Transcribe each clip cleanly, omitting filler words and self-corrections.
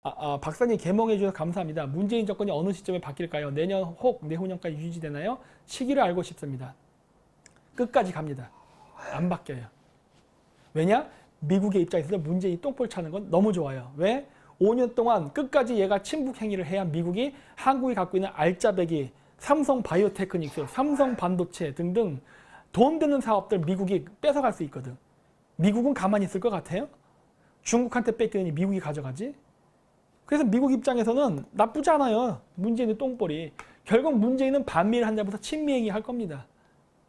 박사님 개몽해 주셔서 감사합니다. 문재인 정권이 어느 시점에 바뀔까요? 내년 혹 내후년까지 유지되나요? 시기를 알고 싶습니다. 끝까지 갑니다. 안 바뀌어요. 왜냐? 미국의 입장에서 문재인이 똥볼 차는 건 너무 좋아요. 왜? 5년 동안 끝까지 얘가 침묵 행위를 해야 미국이 한국이 갖고 있는 알짜배기, 삼성 바이오테크닉스, 삼성 반도체 등등 돈 드는 사업들 미국이 뺏어갈 수 있거든. 미국은 가만히 있을 것 같아요? 중국한테 뺏기더니 미국이 가져가지? 그래서 미국 입장에서는 나쁘지 않아요. 문재인의 똥볼이. 결국 문재인은 반미를 한다면서 친미행위 할 겁니다.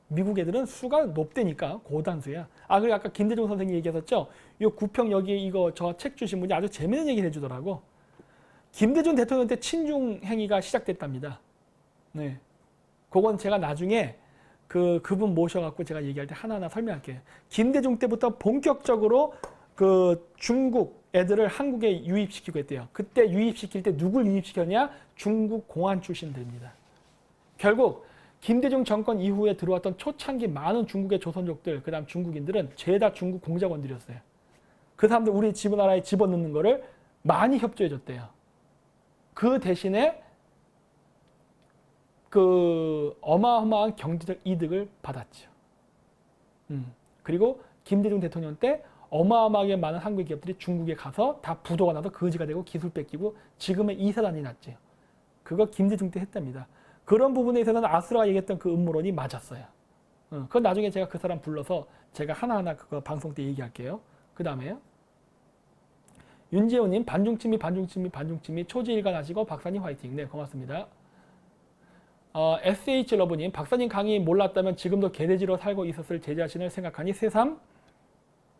미국 애들은 수가 높다니까 고단수야. 그리고 아까 김대중 선생님이 얘기하셨죠. 이 구평 여기 이거 저 책 주신 분이 아주 재밌는 얘기를 해주더라고. 김대중 대통령 때 친중 행위가 시작됐답니다. 네, 그건 제가 나중에 그분 모셔갖고 제가 얘기할 때 하나하나 설명할게요. 김대중 때부터 본격적으로 중국 애들을 한국에 유입시키고 했대요. 그때 유입시킬 때 누굴 유입시켰냐? 중국 공안 출신들입니다. 결국 김대중 정권 이후에 들어왔던 초창기 많은 중국의 조선족들, 그 다음 중국인들은 죄다 중국 공작원들이었어요. 그 사람들 우리 나라에 집어넣는 거를 많이 협조해줬대요. 그 대신에 어마어마한 경제적 이득을 받았죠. 그리고 김대중 대통령 때 어마어마하게 많은 한국 기업들이 중국에 가서 다 부도가 나서 거지가 되고 기술 뺏기고 지금의 이사단이 났죠. 그거 김대중 때 했답니다. 그런 부분에 있어서는 아수라가 얘기했던 그 음모론이 맞았어요. 그건 나중에 제가 그 사람 불러서 제가 하나하나 그거 방송 때 얘기할게요. 그 다음에요. 윤재호님 반중침미 초지일관 하시고 박사님 화이팅. 네, 고맙습니다. SH 러브님 박사님 강의 몰랐다면 지금도 개돼지로 살고 있었을 제 자신을 생각하니 새삼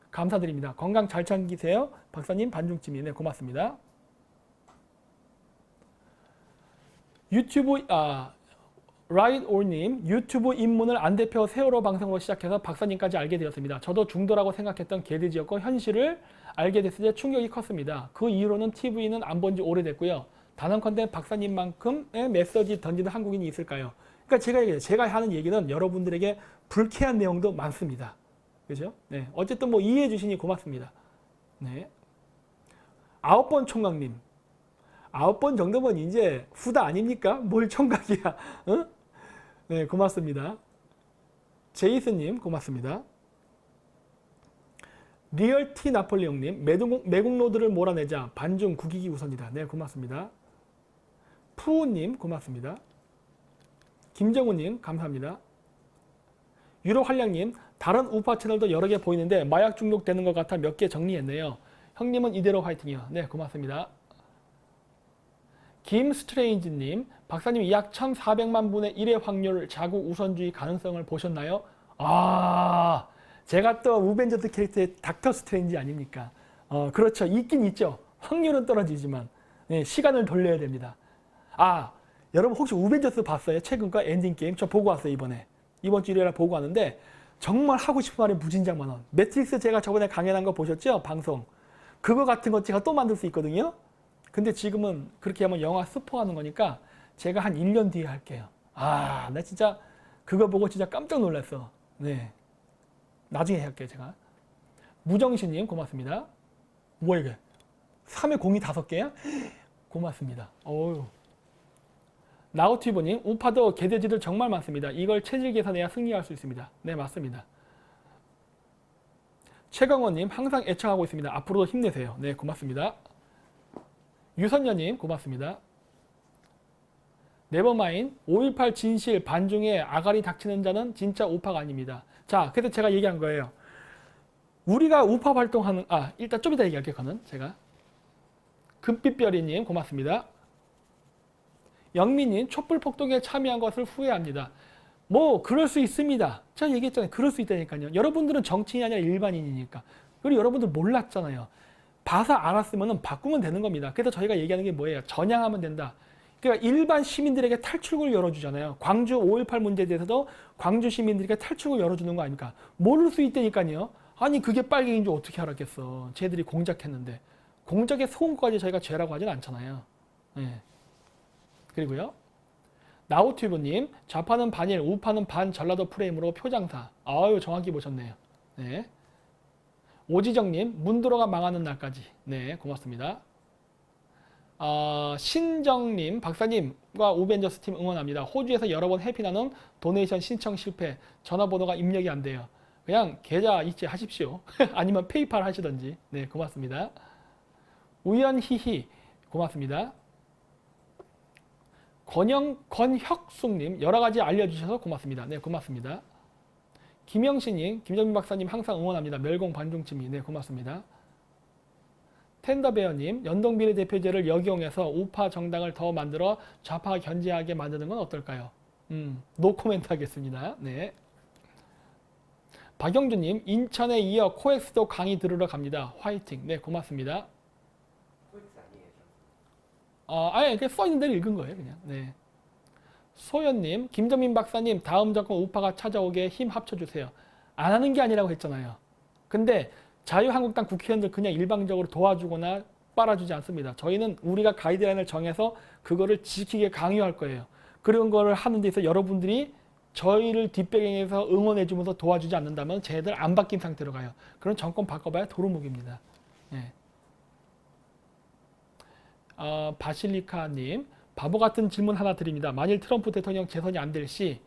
감사드립니다. 건강 잘 챙기세요. 박사님 반중침미. 네, 고맙습니다. 유튜브 라이트올님 유튜브 입문을 안 대표 세월호 방송으로 시작해서 박사님까지 알게 되었습니다. 저도 중도라고 생각했던 개돼지였고 현실을 알게 됐을 때 충격이 컸습니다. 그 이후로는 TV는 안 본 지 오래됐고요. 단언컨대 박사님만큼의 메시지 던지는 한국인이 있을까요? 그러니까 제가 하는 얘기는 여러분들에게 불쾌한 내용도 많습니다. 그죠? 네. 어쨌든 뭐 이해해 주시니 고맙습니다. 네. 9번 총각님. 9번 정도면 이제 후다 아닙니까? 뭘 총각이야. 어? 네, 고맙습니다. 제이슨님, 고맙습니다. 리얼티 나폴리옹님, 매국노들을 몰아내자. 반중 국익이 우선이다. 네, 고맙습니다. 푸우님, 고맙습니다. 김정우님, 감사합니다. 유로한량님, 다른 우파 채널도 여러 개 보이는데 마약 중독되는 것 같아 몇 개 정리했네요. 형님은 이대로 화이팅이요. 네, 고맙습니다. 김스트레인지님, 박사님 약 1400만 분의 1의 확률 자국 우선주의 가능성을 보셨나요? 제가 또 우벤져스 캐릭터의 닥터 스트레인지 아닙니까? 그렇죠. 있긴 있죠. 확률은 떨어지지만 네, 시간을 돌려야 됩니다. 여러분 혹시 우벤져스 봤어요? 최근 거 엔딩게임? 저 보고 왔어요. 이번 주 일요일에 보고 왔는데 정말 하고 싶은 말이 무진장 많아. 매트릭스 제가 저번에 강연한 거 보셨죠? 방송. 그거 같은 거 제가 또 만들 수 있거든요. 근데 지금은 그렇게 하면 영화 스포하는 거니까 제가 한 1년 뒤에 할게요. 나 진짜 그거 보고 진짜 깜짝 놀랐어. 네. 나중에 할게요, 제가. 무정신님, 고맙습니다. 뭐야, 이게? 3회 공이 5개야? 고맙습니다. 어휴. 나우튜브님, 우파도 개돼지들 정말 많습니다. 이걸 체질 계산해야 승리할 수 있습니다. 네, 맞습니다. 최강원님, 항상 애청하고 있습니다. 앞으로도 힘내세요. 네, 고맙습니다. 유선녀님, 고맙습니다. 네버마인, 5.18 진실 반중에 아가리 닥치는 자는 진짜 우파가 아닙니다. 자, 그래서 제가 얘기한 거예요. 우리가 우파 활동하는, 일단 좀 이따 얘기할게요, 그거는 제가. 금빛별이님, 고맙습니다. 영민님, 촛불 폭동에 참여한 것을 후회합니다. 뭐 그럴 수 있습니다. 제가 얘기했잖아요. 그럴 수 있다니까요. 여러분들은 정치인이 아니라 일반인이니까. 그리고 여러분들 몰랐잖아요. 봐서 알았으면 바꾸면 되는 겁니다. 그래서 저희가 얘기하는 게 뭐예요? 전향하면 된다. 그러니까 일반 시민들에게 탈출구를 열어주잖아요. 광주 5.18 문제에 대해서도 광주 시민들에게 탈출구를 열어주는 거 아닙니까? 모를 수 있다니까요. 아니 그게 빨갱이인 줄 어떻게 알았겠어. 쟤들이 공작했는데. 공작에 속은 것까지 저희가 죄라고 하진 않잖아요. 네. 그리고요. 나우튜브님, 좌파는 반일, 우파는 반 전라도 프레임으로 표장사. 정확히 보셨네요. 네. 오지정님, 문도로가 망하는 날까지. 네, 고맙습니다. 신정님, 박사님과 오벤져스 팀 응원합니다. 호주에서 여러 번 해피 나눔 도네이션 신청 실패. 전화번호가 입력이 안 돼요. 그냥 계좌 이체 하십시오. 아니면 페이팔 하시던지. 네, 고맙습니다. 우연히히 고맙습니다. 권혁숙님 여러 가지 알려주셔서 고맙습니다. 네, 고맙습니다. 김영신님, 김정민 박사님 항상 응원합니다. 멸공 반중침이. 네, 고맙습니다. 텐더베어님, 연동비례대표제를 역이용해서 우파 정당을 더 만들어 좌파 견제하게 만드는 건 어떨까요? 노코멘트 하겠습니다. 네. 박영준님, 인천에 이어 코엑스도 강의 들으러 갑니다. 화이팅. 네, 고맙습니다. 아니, 그냥 써있는 대로 읽은 거예요, 그냥. 네. 소연님, 김정민 박사님, 다음 정권 우파가 찾아오게 힘 합쳐주세요. 안 하는 게 아니라고 했잖아요. 근데 자유한국당 국회의원들 그냥 일방적으로 도와주거나 빨아주지 않습니다. 저희는 우리가 가이드라인을 정해서 그거를 지키게 강요할 거예요. 그런 거를 하는 데 있어 여러분들이 저희를 뒷배경에서 응원해주면서 도와주지 않는다면 쟤들 안 바뀐 상태로 가요. 그럼 정권 바꿔봐야 도루묵입니다. 네. 바실리카님, 바보 같은 질문 하나 드립니다. 만일 트럼프 대통령 재선이 안 될 시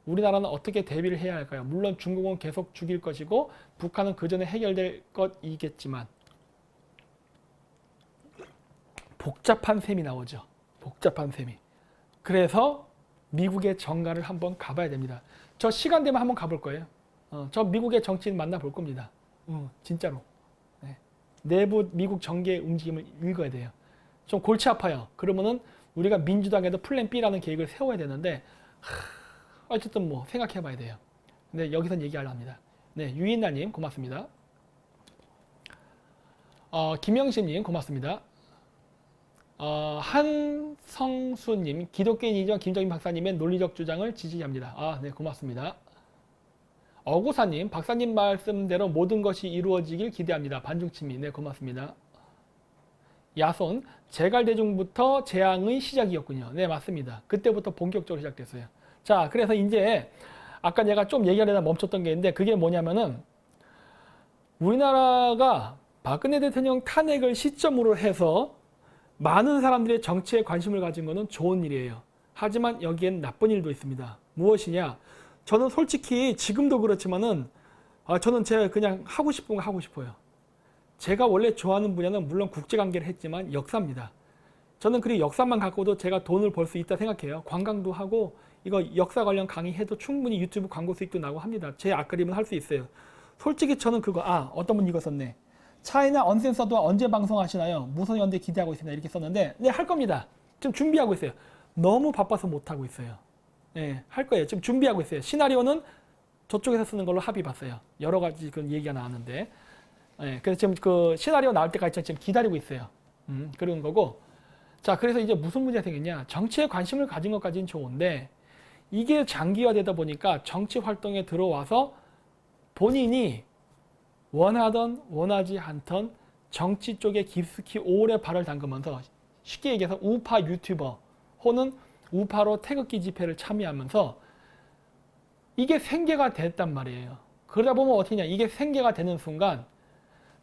우리나라는 어떻게 대비를 해야 할까요? 물론 중국은 계속 죽일 것이고 북한은 그 전에 해결될 것이겠지만 복잡한 셈이 나오죠. 복잡한 셈이. 그래서 미국의 정가를 한번 가봐야 됩니다. 저 시간 되면 한번 가볼 거예요. 저 미국의 정치인 만나볼 겁니다. 진짜로. 네. 내부 미국 정계의 움직임을 읽어야 돼요. 좀 골치 아파요. 그러면은 우리가 민주당에도 플랜 B라는 계획을 세워야 되는데 어쨌든 뭐 생각해 봐야 돼요. 근데 여기선 얘기하려 합니다. 네, 유인나님 고맙습니다. 김영신님 고맙습니다. 한성수님, 기독교인이죠. 김정인 박사님의 논리적 주장을 지지합니다. 네, 고맙습니다. 어구사님, 박사님 말씀대로 모든 것이 이루어지길 기대합니다. 반중침이. 네, 고맙습니다. 야손, 제갈대중부터 재앙의 시작이었군요. 네, 맞습니다. 그때부터 본격적으로 시작됐어요. 자, 그래서 이제 아까 내가 좀 얘기하려다 멈췄던 게 있는데 그게 뭐냐면은 우리나라가 박근혜 대통령 탄핵을 시점으로 해서 많은 사람들의 정치에 관심을 가진 것은 좋은 일이에요. 하지만 여기엔 나쁜 일도 있습니다. 무엇이냐? 저는 솔직히 지금도 그렇지만은 저는 제가 그냥 하고 싶은 거 하고 싶어요. 제가 원래 좋아하는 분야는 물론 국제관계를 했지만 역사입니다. 저는 그리 역사만 갖고도 제가 돈을 벌 수 있다 생각해요. 관광도 하고 이거 역사 관련 강의해도 충분히 유튜브 광고 수익도 나고 합니다. 제 앞그림은 할 수 있어요. 솔직히 저는 그거 어떤 분 이거 썼네. 차이나 언센서드와 언제 방송하시나요? 무소연대 기대하고 있습니다. 이렇게 썼는데 네, 할 겁니다. 지금 준비하고 있어요. 너무 바빠서 못하고 있어요. 네, 할 거예요. 지금 준비하고 있어요. 시나리오는 저쪽에서 쓰는 걸로 합의 봤어요. 여러 가지 그 얘기가 나왔는데 네, 그래서 지금 그 시나리오 나올 때까지 지금 기다리고 있어요. 그런 거고. 자, 그래서 이제 무슨 문제가 생겼냐? 정치에 관심을 가진 것까지는 좋은데 이게 장기화되다 보니까 정치 활동에 들어와서 본인이 원하던 원하지 않던 정치 쪽에 깊숙이 오래 발을 담그면서 쉽게 얘기해서 우파 유튜버 혹은 우파로 태극기 집회를 참여하면서 이게 생계가 됐단 말이에요. 그러다 보면 어떻게 냐 이게 생계가 되는 순간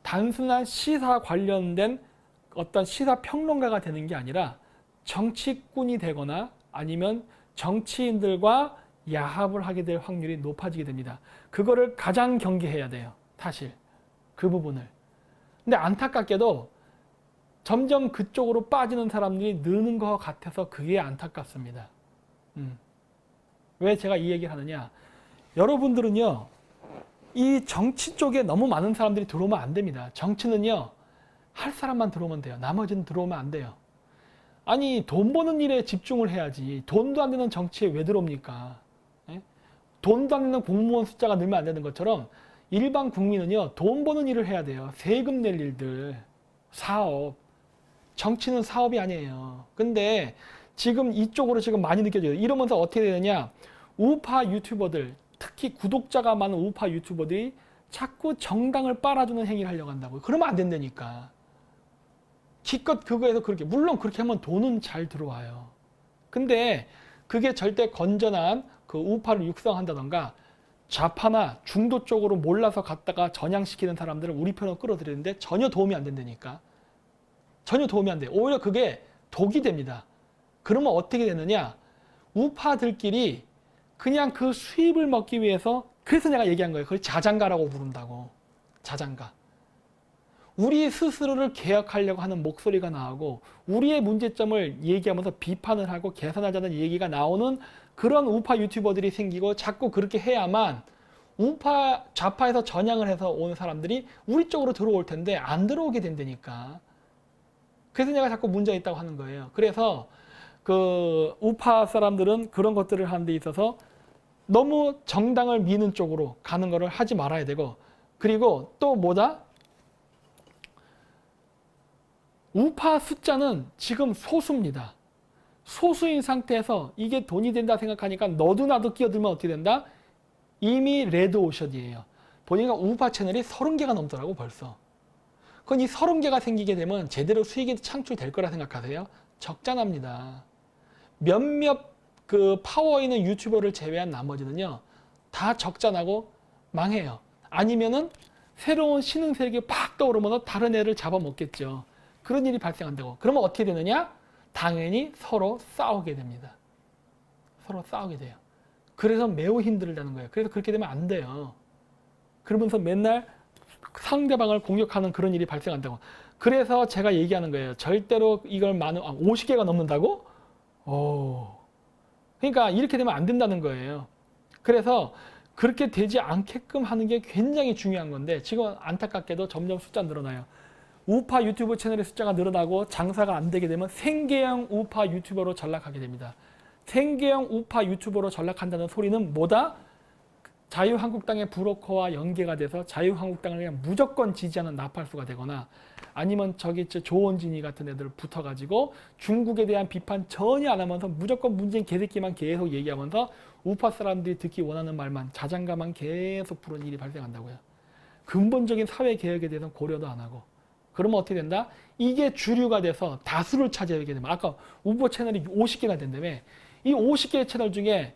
단순한 시사 관련된 어떤 시사 평론가가 되는 게 아니라 정치꾼이 되거나 아니면 정치인들과 야합을 하게 될 확률이 높아지게 됩니다. 그거를 가장 경계해야 돼요. 사실 그 부분을. 근데 안타깝게도 점점 그쪽으로 빠지는 사람들이 느는 것 같아서 그게 안타깝습니다. 왜 제가 이 얘기를 하느냐? 여러분들은요, 이 정치 쪽에 너무 많은 사람들이 들어오면 안 됩니다. 정치는요, 할 사람만 들어오면 돼요. 나머지는 들어오면 안 돼요. 아니, 돈 버는 일에 집중을 해야지. 돈도 안 되는 정치에 왜 들어옵니까? 예? 돈도 안 되는 공무원 숫자가 늘면 안 되는 것처럼 일반 국민은요, 돈 버는 일을 해야 돼요. 세금 낼 일들, 사업. 정치는 사업이 아니에요. 근데 지금 이쪽으로 지금 많이 느껴져요. 이러면서 어떻게 되느냐? 우파 유튜버들, 특히 구독자가 많은 우파 유튜버들이 자꾸 정당을 빨아주는 행위를 하려고 한다고요. 그러면 안 된다니까. 기껏 그거에서 그렇게, 물론 그렇게 하면 돈은 잘 들어와요. 근데 그게 절대 건전한 그 우파를 육성한다던가 좌파나 중도 쪽으로 몰라서 갔다가 전향시키는 사람들을 우리 편으로 끌어들이는데 전혀 도움이 안 된다니까. 전혀 도움이 안 돼요. 오히려 그게 독이 됩니다. 그러면 어떻게 되느냐? 우파들끼리 그냥 그 수입을 먹기 위해서, 그래서 내가 얘기한 거예요. 그걸 자장가라고 부른다고. 자장가. 우리 스스로를 개혁하려고 하는 목소리가 나오고 우리의 문제점을 얘기하면서 비판을 하고 개선하자는 얘기가 나오는 그런 우파 유튜버들이 생기고, 자꾸 그렇게 해야만 우파 좌파에서 전향을 해서 온 사람들이 우리 쪽으로 들어올 텐데 안 들어오게 된다니까. 그래서 내가 자꾸 문제가 있다고 하는 거예요. 그래서 그 우파 사람들은 그런 것들을 하는 데 있어서 너무 정당을 미는 쪽으로 가는 거를 하지 말아야 되고, 그리고 또 뭐다? 우파 숫자는 지금 소수입니다. 소수인 상태에서 이게 돈이 된다 생각하니까 너도 나도 끼어들면 어떻게 된다? 이미 레드오션이에요. 보니까 우파 채널이 30개가 넘더라고 벌써. 그건 이 30개가 생기게 되면 제대로 수익이 창출될 거라 생각하세요? 적잖합니다. 몇몇 그 파워 있는 유튜버를 제외한 나머지는요, 다 적자나고 망해요. 아니면은 새로운 신흥세력이 팍 떠오르면 다른 애를 잡아먹겠죠. 그런 일이 발생한다고. 그러면 어떻게 되느냐? 당연히 서로 싸우게 됩니다. 서로 싸우게 돼요. 그래서 매우 힘들다는 거예요. 그래서 그렇게 되면 안 돼요. 그러면서 맨날 상대방을 공격하는 그런 일이 발생한다고. 그래서 제가 얘기하는 거예요. 절대로 이걸 50개가 넘는다고? 그러니까 이렇게 되면 안 된다는 거예요. 그래서 그렇게 되지 않게끔 하는 게 굉장히 중요한 건데, 지금 안타깝게도 점점 숫자 늘어나요. 우파 유튜브 채널의 숫자가 늘어나고 장사가 안 되게 되면 생계형 우파 유튜버로 전락하게 됩니다. 생계형 우파 유튜버로 전락한다는 소리는 뭐다? 자유한국당의 브로커와 연계가 돼서 자유한국당을 그냥 무조건 지지하는 나팔수가 되거나, 아니면 저기 조원진이 같은 애들 붙어가지고 중국에 대한 비판 전혀 안 하면서 무조건 문재인 개새끼만 계속 얘기하면서 우파 사람들이 듣기 원하는 말만, 자장가만 계속 부르는 일이 발생한다고요. 근본적인 사회 개혁에 대해서는 고려도 안 하고. 그러면 어떻게 된다? 이게 주류가 돼서 다수를 차지하게 되면, 아까 우파 채널이 50개가 된다며, 이 50개의 채널 중에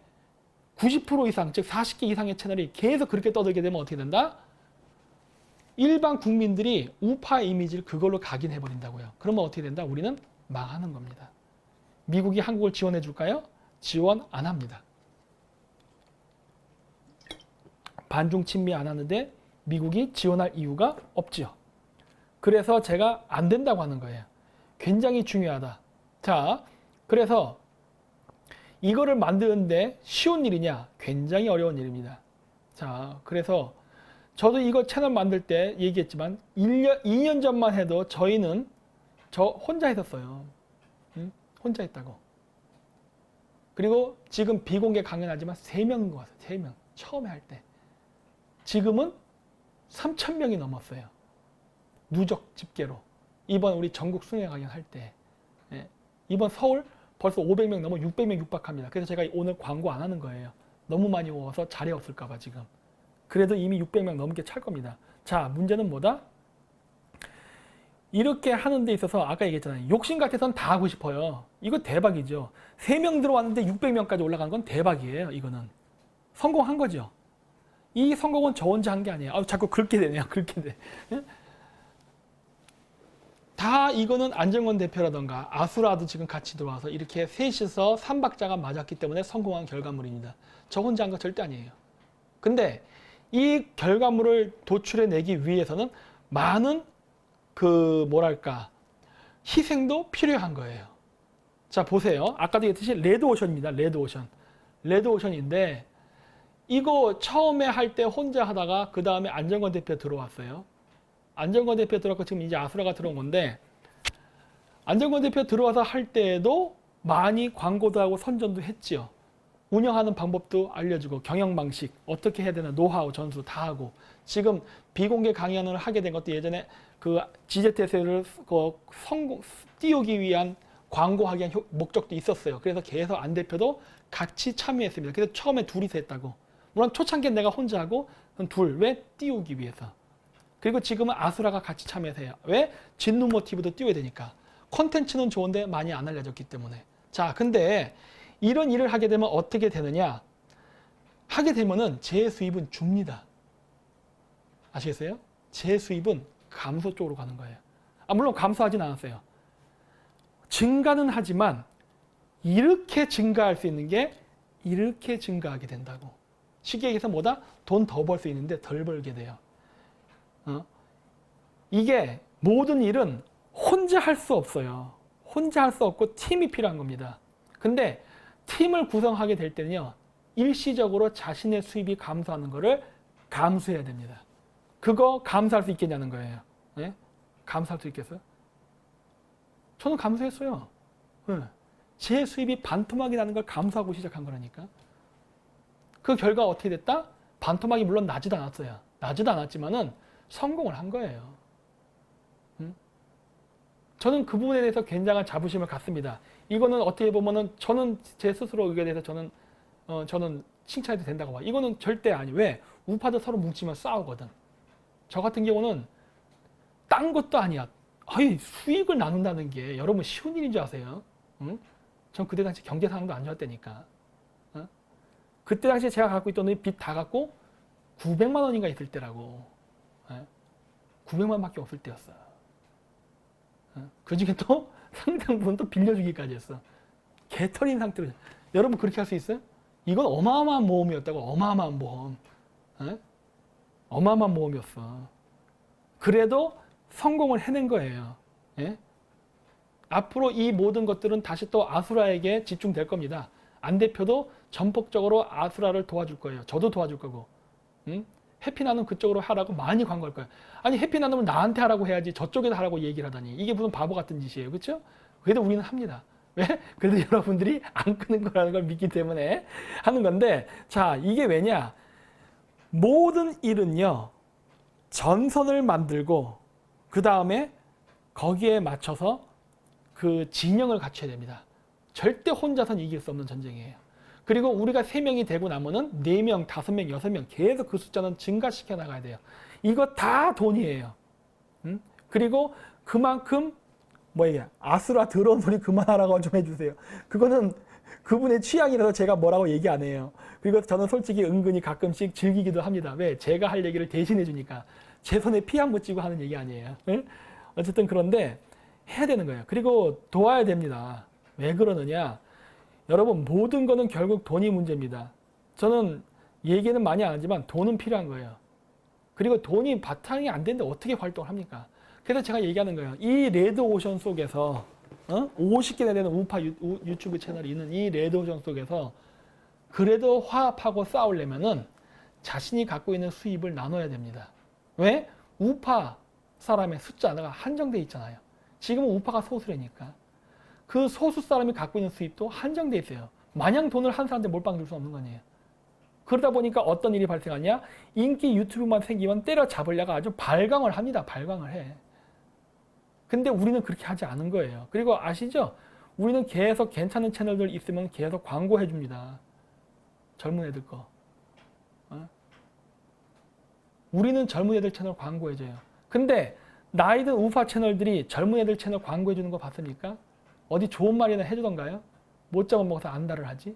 90% 이상, 즉 40개 이상의 채널이 계속 그렇게 떠들게 되면 어떻게 된다? 일반 국민들이 우파 이미지를 그걸로 각인해버린다고요. 그러면 어떻게 된다? 우리는 망하는 겁니다. 미국이 한국을 지원해 줄까요? 지원 안 합니다. 반중 친미 안 하는데 미국이 지원할 이유가 없지요. 그래서 제가 안 된다고 하는 거예요. 굉장히 중요하다. 자, 그래서 이거를 만드는데 쉬운 일이냐? 굉장히 어려운 일입니다. 자, 그래서 저도 이거 채널 만들 때 얘기했지만 2년 전만 해도 저희는 저 혼자 했었어요. 혼자 했다고. 그리고 지금 비공개 강연하지만 3명인 것 같아요. 3명. 처음에 할 때. 지금은 3,000명이 넘었어요. 누적 집계로. 이번 우리 전국 순회 강연 할 때. 이번 서울 벌써 500명 넘어 600명 육박합니다. 그래서 제가 오늘 광고 안 하는 거예요. 너무 많이 오서 자리 없을까 봐 지금. 그래도 이미 600명 넘게 찰 겁니다. 자, 문제는 뭐다? 이렇게 하는 데 있어서 아까 얘기했잖아요. 욕심 같아서는 다 하고 싶어요. 이거 대박이죠. 3명 들어왔는데 600명까지 올라간 건 대박이에요. 이거는. 성공한 거죠. 이 성공은 저 혼자 한 게 아니에요. 자꾸 긁게 되네요. 긁게 돼. 다 이거는 안정권 대표라던가 아수라도 지금 같이 들어와서 이렇게 셋이서 3박자가 맞았기 때문에 성공한 결과물입니다. 저 혼자 한 거 절대 아니에요. 근데 이 결과물을 도출해내기 위해서는 많은 희생도 필요한 거예요. 자, 보세요. 아까도 얘기했듯이 레드오션입니다. 레드오션. 레드오션인데 이거 처음에 할 때 혼자 하다가 그 다음에 안정권 대표 들어왔어요. 안정권 대표 들어왔고 지금 이제 아수라가 들어온 건데, 안정권 대표 들어와서 할 때에도 많이 광고도 하고 선전도 했지요. 운영하는 방법도 알려주고 경영 방식 어떻게 해야 되나 노하우 전수 다 하고, 지금 비공개 강연을 하게 된 것도 예전에 그 GZS를 띄우기 위한 광고하기 위한 목적도 있었어요. 그래서 계속 안 대표도 같이 참여했습니다. 그래서 처음에 둘이서 했다고. 물론 초창기엔 내가 혼자 하고 둘, 왜? 띄우기 위해서. 그리고 지금은 아수라가 같이 참여해서 해요. 왜? 진루 모티브도 띄워야 되니까. 콘텐츠는 좋은데 많이 안 알려졌기 때문에. 자, 근데 이런 일을 하게 되면 어떻게 되느냐? 하게 되면은 제 수입은 줍니다. 아시겠어요? 제 수입은 감소 쪽으로 가는 거예요. 물론 감소하진 않았어요. 증가는 하지만 이렇게 증가할 수 있는 게 이렇게 증가하게 된다고. 쉽게 얘기해서 뭐다? 돈 더 벌 수 있는데 덜 벌게 돼요. 이게 모든 일은 혼자 할 수 없어요. 혼자 할 수 없고 팀이 필요한 겁니다. 근데 팀을 구성하게 될 때는요. 일시적으로 자신의 수입이 감소하는 것을 감수해야 됩니다. 그거 감수할 수 있겠냐는 거예요. 네? 감수할 수 있겠어요? 저는 감수했어요. 네. 제 수입이 반토막이 나는 걸 감수하고 시작한 거라니까. 그 결과 어떻게 됐다? 반토막이 물론 나지도 않았어요. 나지도 않았지만은 성공을 한 거예요. 저는 그 부분에 대해서 굉장한 자부심을 갖습니다. 이거는 어떻게 보면은 저는 제 스스로 의견에 대해서 저는 칭찬해도 된다고 봐. 이거는 절대 아니. 왜? 우파들 서로 뭉치면 싸우거든. 저 같은 경우는 딴 것도 아니야. 아니, 수익을 나눈다는 게 여러분 쉬운 일인 줄 아세요? 응? 전 그때 당시 경제 상황도 안 좋았다니까. 어? 그때 당시에 제가 갖고 있던 빚 다 갖고 900만 원인가 있을 때라고. 900만 원밖에 없을 때였어. 그 중에 또 상당 부분 또 빌려주기까지 했어. 개털인 상태로. 여러분 그렇게 할 수 있어요? 이건 어마어마한 모험이었다고. 어마어마한 모험. 어마어마한 모험이었어. 그래도 성공을 해낸 거예요. 예? 앞으로 이 모든 것들은 다시 또 아수라에게 집중될 겁니다. 안 대표도 전폭적으로 아수라를 도와줄 거예요. 저도 도와줄 거고. 해피나눔 그쪽으로 하라고 많이 광고할 거예요. 아니 해피나눔을 나한테 하라고 해야지 저쪽에서 하라고 얘기를 하다니. 이게 무슨 바보 같은 짓이에요. 그렇죠? 그래도 우리는 합니다. 왜? 그래도 여러분들이 안 끄는 거라는 걸 믿기 때문에 하는 건데, 자, 이게 왜냐? 모든 일은요, 전선을 만들고 그 다음에 거기에 맞춰서 그 진영을 갖춰야 됩니다. 절대 혼자서는 이길 수 없는 전쟁이에요. 그리고 우리가 3명이 되고 나면은 4명, 5명, 6명 계속 그 숫자는 증가시켜 나가야 돼요. 이거 다 돈이에요. 그리고 그만큼 뭐예요? 아수라 더러운 소리 그만하라고 좀 해주세요. 그거는 그분의 취향이라서 제가 뭐라고 얘기 안 해요. 그리고 저는 솔직히 은근히 가끔씩 즐기기도 합니다. 왜? 제가 할 얘기를 대신해 주니까. 제 손에 피 안 묻히고 하는 얘기 아니에요. 응? 어쨌든 그런데 해야 되는 거예요. 그리고 도와야 됩니다. 왜 그러느냐? 여러분 모든 거는 결국 돈이 문제입니다. 저는 얘기는 많이 안 하지만 돈은 필요한 거예요. 그리고 돈이 바탕이 안 되는데 어떻게 활동을 합니까? 그래서 제가 얘기하는 거예요. 이 레드오션 속에서 50개나 되는 우파 유튜브 채널이 있는 이 레드오션 속에서 그래도 화합하고 싸우려면은 자신이 갖고 있는 수입을 나눠야 됩니다. 왜? 우파 사람의 숫자가 한정돼 있잖아요. 지금은 우파가 소수라니까. 그 소수 사람이 갖고 있는 수입도 한정돼 있어요. 마냥 돈을 한 사람한테 몰빵 줄 수 없는 거 아니에요. 그러다 보니까 어떤 일이 발생하냐? 인기 유튜브만 생기면 때려잡으려고 아주 발광을 합니다. 발광을 해. 근데 우리는 그렇게 하지 않은 거예요. 그리고 아시죠? 우리는 계속 괜찮은 채널들 있으면 계속 광고해 줍니다. 젊은 애들 거. 우리는 젊은 애들 채널 광고해줘요. 근데 나이 든 우파 채널들이 젊은 애들 채널 광고해주는 거 봤습니까? 어디 좋은 말이나 해주던가요? 못 잡아먹어서 안달을 하지?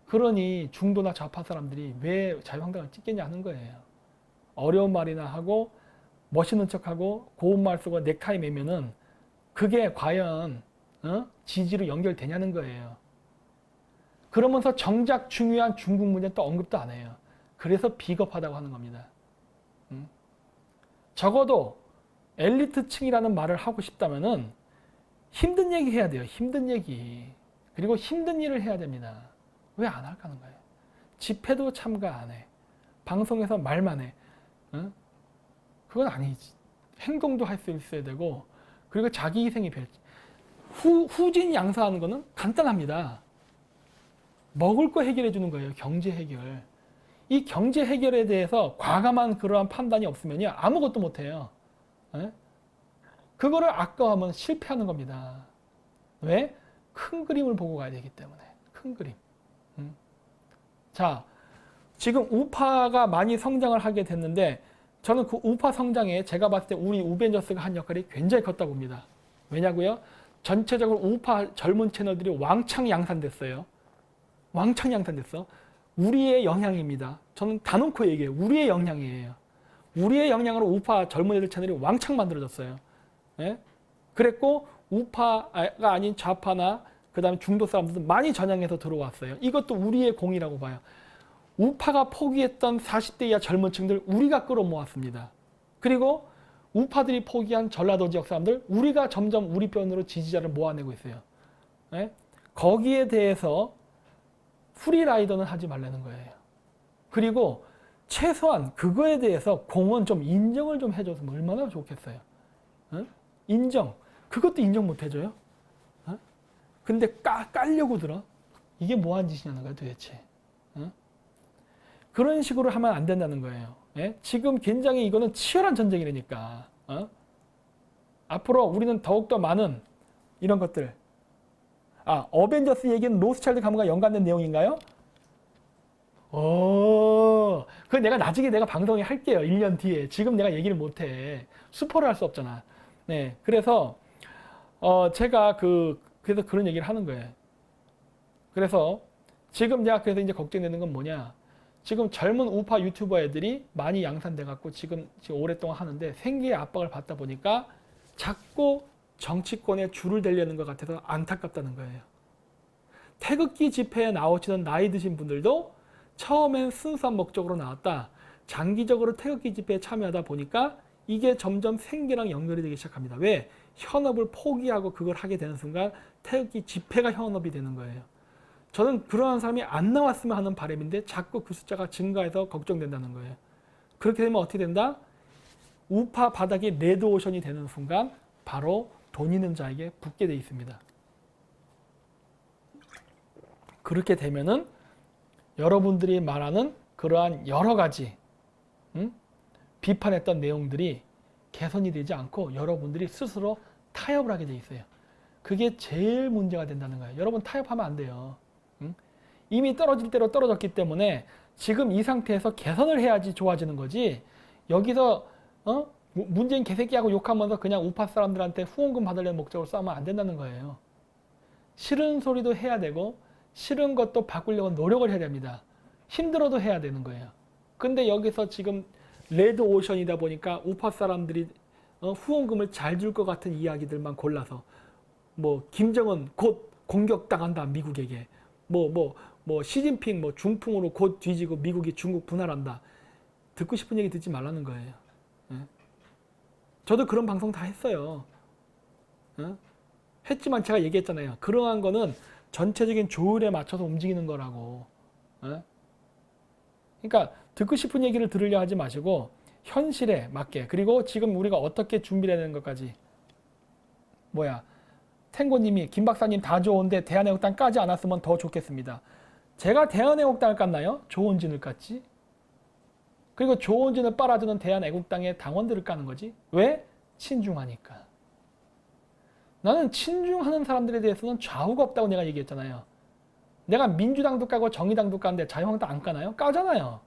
그러니 중도나 좌파 사람들이 왜 자유한국당을 찍겠냐 하는 거예요. 어려운 말이나 하고 멋있는 척하고 고운 말 쓰고 넥타이 매면은 그게 과연 지지로 연결되냐는 거예요. 그러면서 정작 중요한 중국 문제는 또 언급도 안 해요. 그래서 비겁하다고 하는 겁니다. 적어도 엘리트층이라는 말을 하고 싶다면은 힘든 얘기 해야 돼요. 힘든 얘기. 그리고 힘든 일을 해야 됩니다. 왜 안 할까 하는 거예요. 집회도 참가 안 해. 방송에서 말만 해. 그건 아니지. 행동도 할 수 있어야 되고, 그리고 자기 희생이 후진 양사하는 거는 간단합니다. 먹을 거 해결해 주는 거예요. 경제 해결. 이 경제 해결에 대해서 과감한 그러한 판단이 없으면요, 아무것도 못 해요. 그거를 아까워하면 실패하는 겁니다. 왜? 큰 그림을 보고 가야 되기 때문에. 큰 그림. 자, 지금 우파가 많이 성장을 하게 됐는데, 저는 그 우파 성장에 제가 봤을 때 우리 우벤져스가 한 역할이 굉장히 컸다고 봅니다. 왜냐고요? 전체적으로 우파 젊은 채널들이 왕창 양산됐어요. 왕창 양산됐어. 우리의 영향입니다. 저는 다놓고 얘기해요. 우리의 영향이에요. 우리의 영향으로 우파 젊은 애들 채널이 왕창 만들어졌어요. 예? 그랬고 우파가 아닌 좌파나 그다음에 중도 사람들도 많이 전향해서 들어왔어요. 이것도 우리의 공이라고 봐요. 우파가 포기했던 40대 이하 젊은 층들 우리가 끌어모았습니다. 그리고 우파들이 포기한 전라도 지역 사람들 우리가 점점 우리 편으로 지지자를 모아내고 있어요. 네? 거기에 대해서 프리라이더는 하지 말라는 거예요. 그리고 최소한 그거에 대해서 공은 좀 인정을 좀 해줬으면 얼마나 좋겠어요. 네? 인정. 그것도 인정 못 해줘요. 네? 근데 깔려고 들어. 이게 뭐한 짓이냐는 거야 도대체. 네? 그런 식으로 하면 안 된다는 거예요. 예? 지금 굉장히 이거는 치열한 전쟁이라니까. 앞으로 우리는 더욱더 많은 이런 것들. 어벤져스 얘기는 로스차일드 가문과 연관된 내용인가요? 그 내가 나중에 내가 방송에 할게요. 1년 뒤에. 지금 내가 얘기를 못해. 스포를 할 수 없잖아. 네, 그래서 제가 그래서 그런 얘기를 하는 거예요. 그래서 지금 내가 그래서 이제 걱정되는 건 뭐냐? 지금 젊은 우파 유튜버 애들이 많이 양산돼 갖고 지금 오랫동안 하는데 생계의 압박을 받다 보니까 자꾸 정치권에 줄을 대려는 것 같아서 안타깝다는 거예요. 태극기 집회에 나오시는 나이 드신 분들도 처음엔 순수한 목적으로 나왔다. 장기적으로 태극기 집회에 참여하다 보니까 이게 점점 생계랑 연결이 되기 시작합니다. 왜? 현업을 포기하고 그걸 하게 되는 순간 태극기 집회가 현업이 되는 거예요. 저는 그러한 사람이 안 나왔으면 하는 바람인데 자꾸 그 숫자가 증가해서 걱정된다는 거예요. 그렇게 되면 어떻게 된다? 우파 바닥이 레드오션이 되는 순간 바로 돈 있는 자에게 붙게 돼 있습니다. 그렇게 되면은 여러분들이 말하는 그러한 여러 가지 비판했던 내용들이 개선이 되지 않고 여러분들이 스스로 타협을 하게 돼 있어요. 그게 제일 문제가 된다는 거예요. 여러분 타협하면 안 돼요. 이미 떨어질 대로 떨어졌기 때문에 지금 이 상태에서 개선을 해야지 좋아지는 거지. 여기서 문재인 개새끼하고 욕하면서 그냥 우파 사람들한테 후원금 받으려는 목적으로 싸우면 안 된다는 거예요. 싫은 소리도 해야 되고 싫은 것도 바꾸려고 노력을 해야 됩니다. 힘들어도 해야 되는 거예요. 근데 여기서 지금 레드 오션이다 보니까 우파 사람들이 후원금을 잘 줄 것 같은 이야기들만 골라서 뭐 김정은 곧 공격당한다 미국에게 뭐 시진핑 뭐 중풍으로 곧 뒤지고 미국이 중국 분할한다. 듣고 싶은 얘기 듣지 말라는 거예요. 저도 그런 방송 다 했어요. 했지만 제가 얘기했잖아요. 그러한 거는 전체적인 조율에 맞춰서 움직이는 거라고. 그러니까 듣고 싶은 얘기를 들으려 하지 마시고 현실에 맞게 그리고 지금 우리가 어떻게 준비를 해야 되는 것까지 탱고님이 김 박사님 다 좋은데 대한애국당 까지 않았으면 더 좋겠습니다. 제가 대한애국당을 깠나요? 조원진을 깠지. 그리고 조원진을 빨아주는 대한애국당의 당원들을 까는 거지. 왜? 친중하니까. 나는 친중하는 사람들에 대해서는 좌우가 없다고 내가 얘기했잖아요. 내가 민주당도 까고 정의당도 까는데 자유한국당 안 까나요? 까잖아요.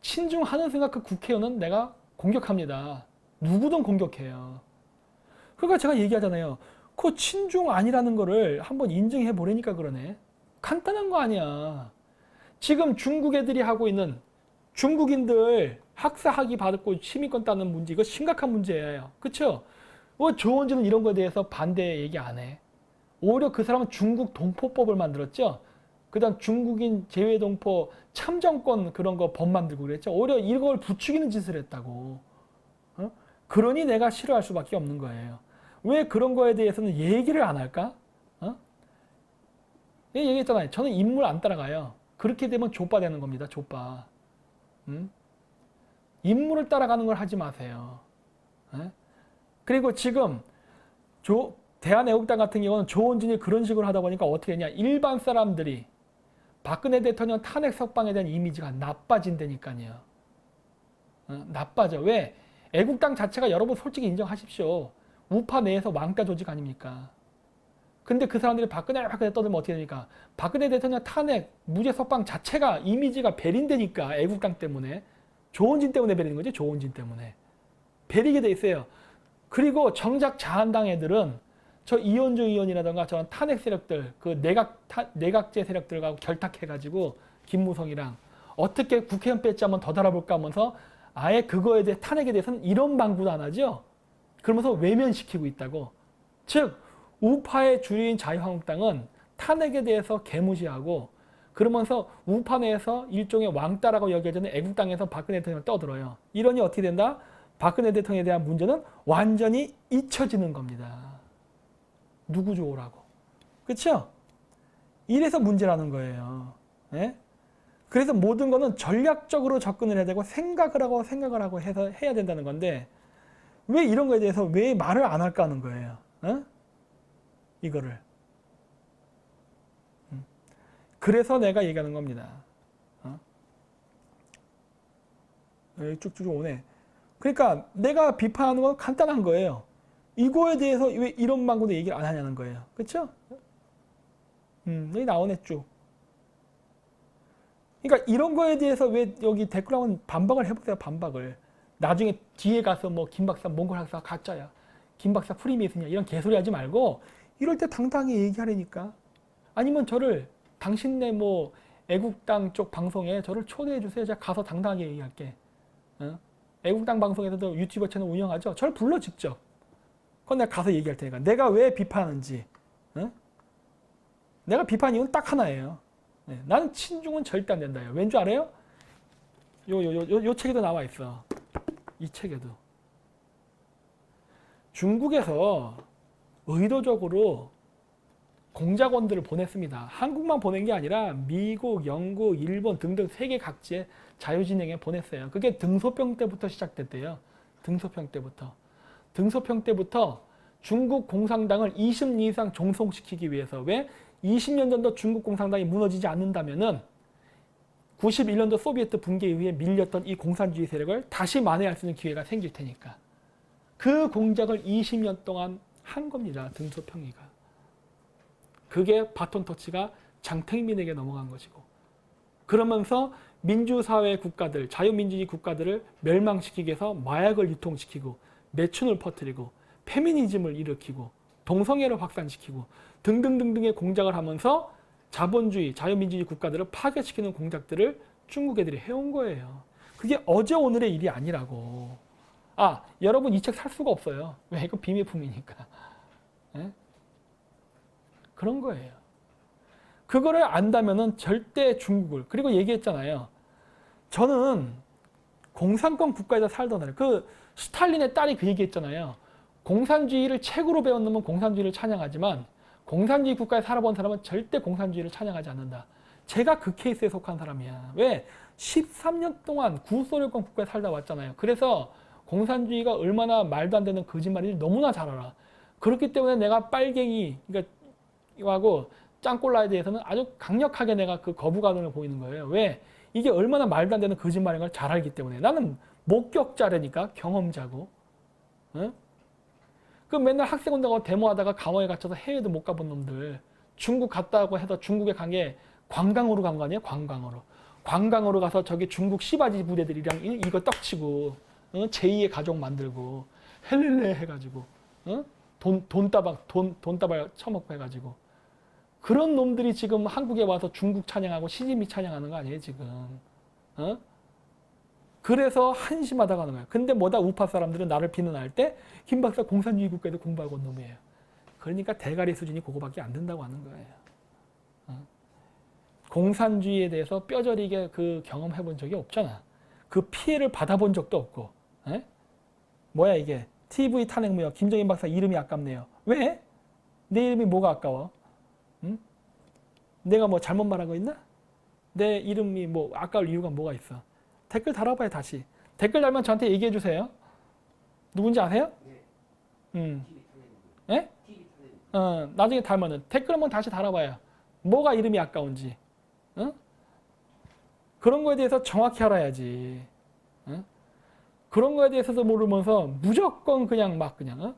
친중하는 생각 그 국회의원은 내가 공격합니다. 누구든 공격해요. 그러니까 제가 얘기하잖아요. 그 친중 아니라는 거를 한번 인정해 보려니까 그러네. 간단한 거 아니야. 지금 중국 애들이 하고 있는 중국인들 학사학위 받고 시민권 따는 문제 이거 심각한 문제예요. 그렇죠? 조원진은 이런 거에 대해서 반대 얘기 안 해. 오히려 그 사람은 중국 동포법을 만들었죠. 그다음 중국인 재외동포 참정권 그런 거 법 만들고 그랬죠. 오히려 이걸 부추기는 짓을 했다고. 그러니 내가 싫어할 수밖에 없는 거예요. 왜 그런 거에 대해서는 얘기를 안 할까? 얘기했잖아요. 저는 인물 안 따라가요. 그렇게 되면 족바 되는 겁니다. 족바. 인물을 따라가는 걸 하지 마세요. 그리고 지금 대한애국당 같은 경우는 조원진이 그런 식으로 하다 보니까 어떻게 했냐. 일반 사람들이 박근혜 대통령 탄핵 석방에 대한 이미지가 나빠진다니까요. 나빠져. 왜? 애국당 자체가 여러분 솔직히 인정하십시오. 우파 내에서 왕따 조직 아닙니까? 근데 그 사람들이 박근혜 떠들면 어떻게 됩니까? 박근혜 대통령 탄핵, 무죄 석방 자체가 이미지가 배린되니까 애국당 때문에. 조원진 때문에 배리는 거지. 조원진 때문에. 배리게 돼 있어요. 그리고 정작 자한당 애들은 저 이현주 의원이라던가 저런 탄핵 세력들, 그 내각제 세력들과 결탁해가지고 김무성이랑 어떻게 국회의원 배지 한번 더 달아볼까 하면서 아예 그거에 대해 탄핵에 대해서는 이런 방구도 안 하죠. 그러면서 외면시키고 있다고. 즉 우파의 주류인 자유한국당은 탄핵에 대해서 개무시하고 그러면서 우파 내에서 일종의 왕따라고 여겨지는 애국당에서 박근혜 대통령을 떠들어요. 이러니 어떻게 된다? 박근혜 대통령에 대한 문제는 완전히 잊혀지는 겁니다. 누구 좋으라고. 그렇죠? 이래서 문제라는 거예요. 네? 그래서 모든 거는 전략적으로 접근을 해야 되고 생각을 하고 해서 해야 된다는 건데 왜 이런 거에 대해서 왜 말을 안 할까 하는 거예요. 어? 이거를. 그래서 내가 얘기하는 겁니다. 어? 쭉쭉 오네. 그러니까 내가 비판하는 건 간단한 거예요. 이거에 대해서 왜 이런 방법도 얘기를 안 하냐는 거예요. 그렇죠? 여기 나오네 쭉. 그러니까 이런 거에 대해서 왜 여기 댓글 하면 반박을 해보세요. 반박을. 나중에 뒤에 가서 뭐 김 박사 몽골 학사 가짜야. 김 박사 프리메이슨이야. 이런 개소리 하지 말고 이럴 때 당당히 얘기하라니까. 아니면 저를 당신네 뭐 애국당 쪽 방송에 저를 초대해 주세요. 제가 가서 당당하게 얘기할게. 어? 애국당 방송에서도 유튜버 채널 운영하죠. 저를 불러 직접. 그건 내가 가서 얘기할 테니까. 내가 왜 비판하는지. 어? 내가 비판 이유는 딱 하나예요. 네, 나는 친중은 절대 안 된다요. 왠 줄 알아요? 요 책에도 나와 있어. 이 책에도. 중국에서 의도적으로 공작원들을 보냈습니다. 한국만 보낸 게 아니라 미국, 영국, 일본 등등 세계 각지에 자유진영에 보냈어요. 그게 등소평 때부터 시작됐대요. 등소평 때부터. 등소평 때부터 중국 공산당을 20년 이상 종속시키기 위해서 왜? 20년 전도 중국 공산당이 무너지지 않는다면은 91년도 소비에트 붕괴 이후에 밀렸던 이 공산주의 세력을 다시 만회할 수 있는 기회가 생길 테니까. 그 공작을 20년 동안 한 겁니다. 등소평이가. 그게 바톤 터치가 장택민에게 넘어간 것이고. 그러면서 민주사회 국가들, 자유민주주의 국가들을 멸망시키기 위해서 마약을 유통시키고 매춘을 퍼뜨리고 페미니즘을 일으키고 동성애를 확산시키고 등등등등의 공작을 하면서 자본주의, 자유민주주의 국가들을 파괴시키는 공작들을 중국 애들이 해온 거예요. 그게 어제 오늘의 일이 아니라고. 아, 여러분 이 책 살 수가 없어요. 왜? 이거 비매품이니까. 네? 그런 거예요. 그거를 안다면은 절대 중국을, 그리고 얘기했잖아요. 저는 공산권 국가에서 살던 날, 그 스탈린의 딸이 그 얘기했잖아요. 공산주의를 책으로 배운 놈은 공산주의를 찬양하지만 공산주의 국가에 살아본 사람은 절대 공산주의를 찬양하지 않는다. 제가 그 케이스에 속한 사람이야. 왜? 13년 동안 구소련권 국가에 살다 왔잖아요. 그래서 공산주의가 얼마나 말도 안 되는 거짓말인지 너무나 잘 알아. 그렇기 때문에 내가 빨갱이, 그러니까 하고 짱꼴라에 대해서는 아주 강력하게 내가 그 거부감을 보이는 거예요. 왜? 이게 얼마나 말도 안 되는 거짓말인 걸 잘 알기 때문에. 나는 목격자라니까, 경험자고. 응? 그 맨날 학생운동하고 데모하다가 감옥에 갇혀서 해외도 못 가본 놈들. 중국 갔다고 해서 중국에 간 게 관광으로 간 거 아니에요? 관광으로. 관광으로 가서 저기 중국 시바지 부대들이랑 이거 떡치고, 응? 제2의 가족 만들고, 헬렐레 해가지고, 응? 돈다발 처먹고 해가지고. 그런 놈들이 지금 한국에 와서 중국 찬양하고 시진핑 찬양하는 거 아니에요, 지금. 어? 그래서 한심하다고 하는 거예요. 근데 뭐다 우파 사람들은 나를 비난할 때 김 박사 공산주의 국가에도 공부하고 온 놈이에요. 그러니까 대가리 수준이 그거밖에 안 된다고 하는 거예요. 어? 공산주의에 대해서 뼈저리게 그 경험해 본 적이 없잖아. 그 피해를 받아본 적도 없고. 에? 뭐야 이게. TV 탄핵무역 김정인 박사 이름이 아깝네요. 왜? 내 이름이 뭐가 아까워? 응? 내가 뭐 잘못 말한 거 있나? 내 이름이 뭐 아까울 이유가 뭐가 있어? 댓글 달아봐요 다시. 댓글 달면 저한테 얘기해 주세요. 누군지 아세요? 네. 예? 나중에 달면은 댓글 한번 다시 달아봐요. 뭐가 이름이 아까운지. 응? 그런 거에 대해서 정확히 알아야지. 응? 그런 거에 대해서도 모르면서 무조건 그냥 막 그냥. 어?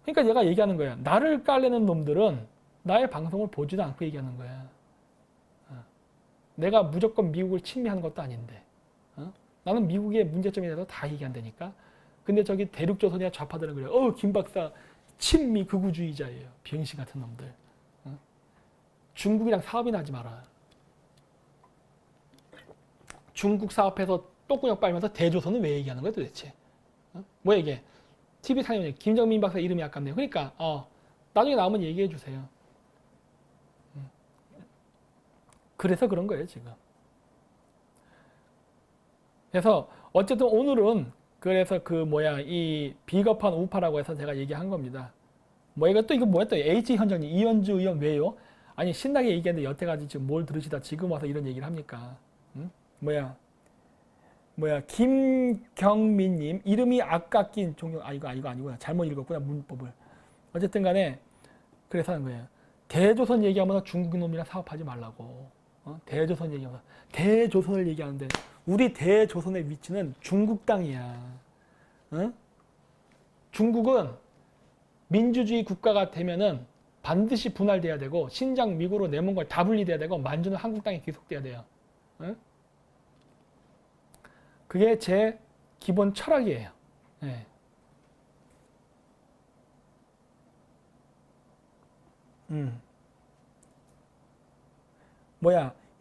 그러니까 얘가 얘기하는 거야. 나를 깔래는 놈들은 나의 방송을 보지도 않고 얘기하는 거야. 내가 무조건 미국을 침미하는 것도 아닌데. 나는 미국의 문제점에 대해서 다 얘기한다니까. 근데 저기 대륙조선이나 좌파들은 그래요. 김 박사 친미 극우주의자예요. 병신 같은 놈들. 중국이랑 사업이나 하지 마라. 중국 사업해서 똥구녕 빨면서 대조선은 왜 얘기하는 거야 도대체? 뭐 이게? TV 상영에 김정민 박사 이름이 아깝네요. 그러니까 나중에 나오면 얘기해 주세요. 그래서 그런 거예요, 지금. 그래서 어쨌든 오늘은 그래서 이 비겁한 우파라고 해서 제가 얘기한 겁니다. 이거 뭐야 또 H 현장님 이현주 의원 왜요? 아니 신나게 얘기했는데 여태까지 지금 뭘 들으시다 지금 와서 이런 얘기를 합니까? 응? 김경민님 이름이 아깝긴 종교 이거 아니구나 잘못 읽었구나 문법을. 어쨌든 간에 그래서 하는 거예요. 대조선 얘기하면서 중국 놈이랑 사업하지 말라고. 대조선 얘기하면서 대조선을 얘기하는데 우리 대조선의 위치는 중국 땅이야. 응? 중국은 민주주의 국가가 되면은 반드시 분할돼야 되고 신장, 미구로, 내몽골 다 분리돼야 되고 만주는 한국 땅에 귀속돼야 돼요. 응? 그게 제 기본 철학이에요. 네.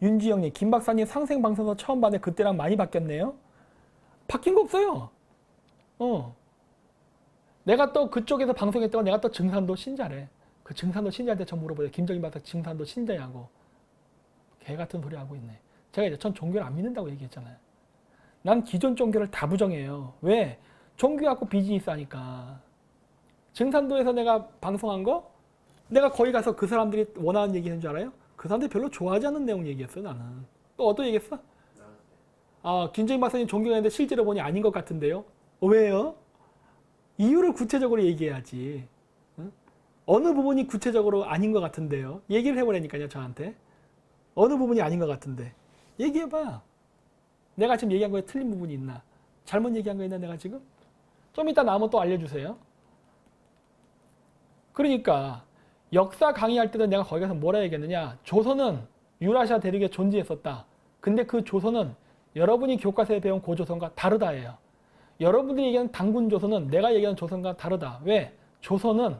윤지영님, 김 박사님 상생 방송에서 처음 봤는데 그때랑 많이 바뀌었네요. 바뀐 거 없어요. 내가 또 그쪽에서 방송했다고 내가 또 증산도 신자래. 그 증산도 신자한테 전 물어보요. 김정인 박사 증산도 신자냐고. 개 같은 소리 하고 있네. 제가 이제 전 종교를 안 믿는다고 얘기했잖아요. 난 기존 종교를 다 부정해요. 왜? 종교 갖고 비즈니스 하니까. 증산도에서 내가 방송한 거 내가 거기 가서 그 사람들이 원하는 얘기 하는 줄 알아요? 그 사람들이 별로 좋아하지 않는 내용 얘기했어 나는. 또 어떤 얘기했어? 김정인 박사님 존경했는데 실제로 보니 아닌 것 같은데요? 왜요? 이유를 구체적으로 얘기해야지. 응? 어느 부분이 구체적으로 아닌 것 같은데요? 얘기를 해보라니까요 저한테. 어느 부분이 아닌 것 같은데. 얘기해봐. 내가 지금 얘기한 거에 틀린 부분이 있나? 잘못 얘기한 거 있나 내가 지금? 좀 이따 나오면 또 알려주세요. 그러니까 역사 강의할 때도 내가 거기 가서 뭐라 얘기했느냐. 조선은 유라시아 대륙에 존재했었다. 근데 그 조선은 여러분이 교과서에 배운 고조선과 다르다예요. 여러분들이 얘기하는 당군 조선은 내가 얘기하는 조선과 다르다. 왜? 조선은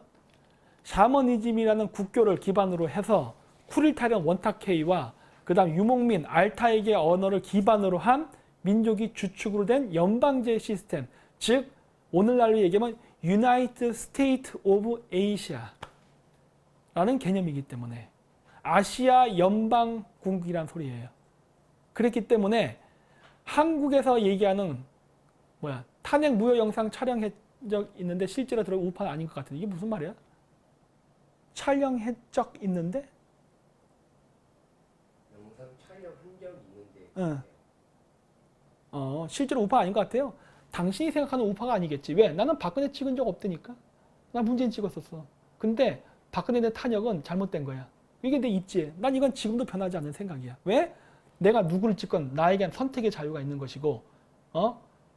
샤머니즘이라는 국교를 기반으로 해서 쿠릴타리안 원탁회의와 그 다음 유목민, 알타이계 언어를 기반으로 한 민족이 주축으로 된 연방제 시스템, 즉 오늘날로 얘기하면 유나이티드 스테이트 오브 에이시아 라는 개념이기 때문에 아시아 연방국이란 소리예요. 그랬기 때문에 한국에서 얘기하는 탄핵 무효 영상 촬영한 적 있는데 실제로 들어 우파는 아닌 것 같은데 이게 무슨 말이야? 촬영한 적 있는데? 영상 촬영한 적 있는데. 실제로 우파 아닌 것 같아요. 당신이 생각하는 우파가 아니겠지. 왜? 나는 박근혜 찍은 적 없다니까. 난 문재인 찍었었어. 근데 박근혜 내 탄핵은 잘못된 거야. 이게 내 있지. 난 이건 지금도 변하지 않는 생각이야. 왜? 내가 누구를 찍건 나에겐 선택의 자유가 있는 것이고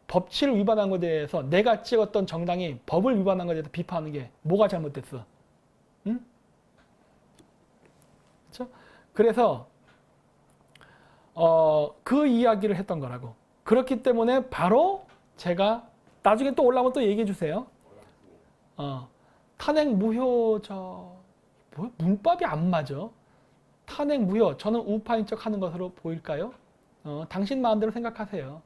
법치를 위반한 것에 대해서 내가 찍었던 정당이 법을 위반한 것에 대해서 비판하는 게 뭐가 잘못됐어? 응? 그렇죠? 그래서 그 이야기를 했던 거라고. 그렇기 때문에 바로 제가 나중에 또 올라오면 또 얘기해 주세요. 탄핵 무효 문법이 안 맞아. 탄핵 무효 저는 우파인 척 하는 것으로 보일까요? 당신 마음대로 생각하세요.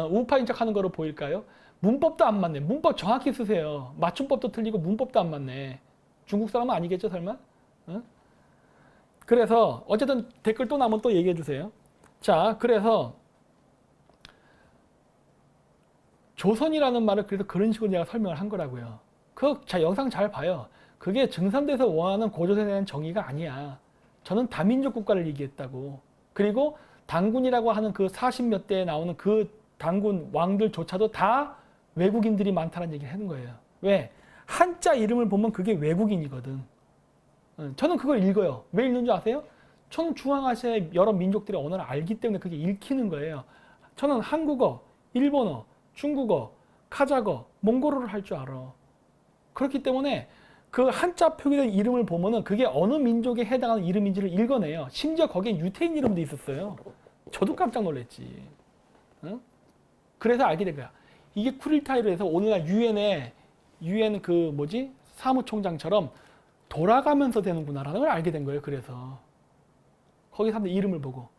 우파인 척 하는 거로 보일까요? 문법도 안 맞네. 문법 정확히 쓰세요. 맞춤법도 틀리고 문법도 안 맞네. 중국 사람은 아니겠죠 설마? 그래서 어쨌든 댓글 또 나오면 또 얘기해 주세요. 자, 그래서 조선이라는 말을 그래서 그런 식으로 내가 설명을 한 거라고요. 영상 잘 봐요. 그게 증산돼서 원하는 고조선에 대한 정의가 아니야. 저는 다민족 국가를 얘기했다고. 그리고 당군이라고 하는 그 40몇 대에 나오는 그 당군 왕들조차도 다 외국인들이 많다는 얘기를 하는 거예요. 왜? 한자 이름을 보면 그게 외국인이거든. 저는 그걸 읽어요. 왜 읽는 줄 아세요? 저는 중앙아시아의 여러 민족들의 언어를 알기 때문에 그게 읽히는 거예요. 저는 한국어, 일본어, 중국어, 카자거, 몽골어를 할 줄 알아. 그렇기 때문에 그 한자 표기된 이름을 보면은 그게 어느 민족에 해당하는 이름인지를 읽어내요. 심지어 거기에 유태인 이름도 있었어요. 저도 깜짝 놀랐지. 응? 그래서 알게 된 거야. 이게 쿠릴타이르에서 오늘날 유엔 사무총장처럼 돌아가면서 되는구나라는 걸 알게 된 거예요. 그래서 거기 사람들 이름을 보고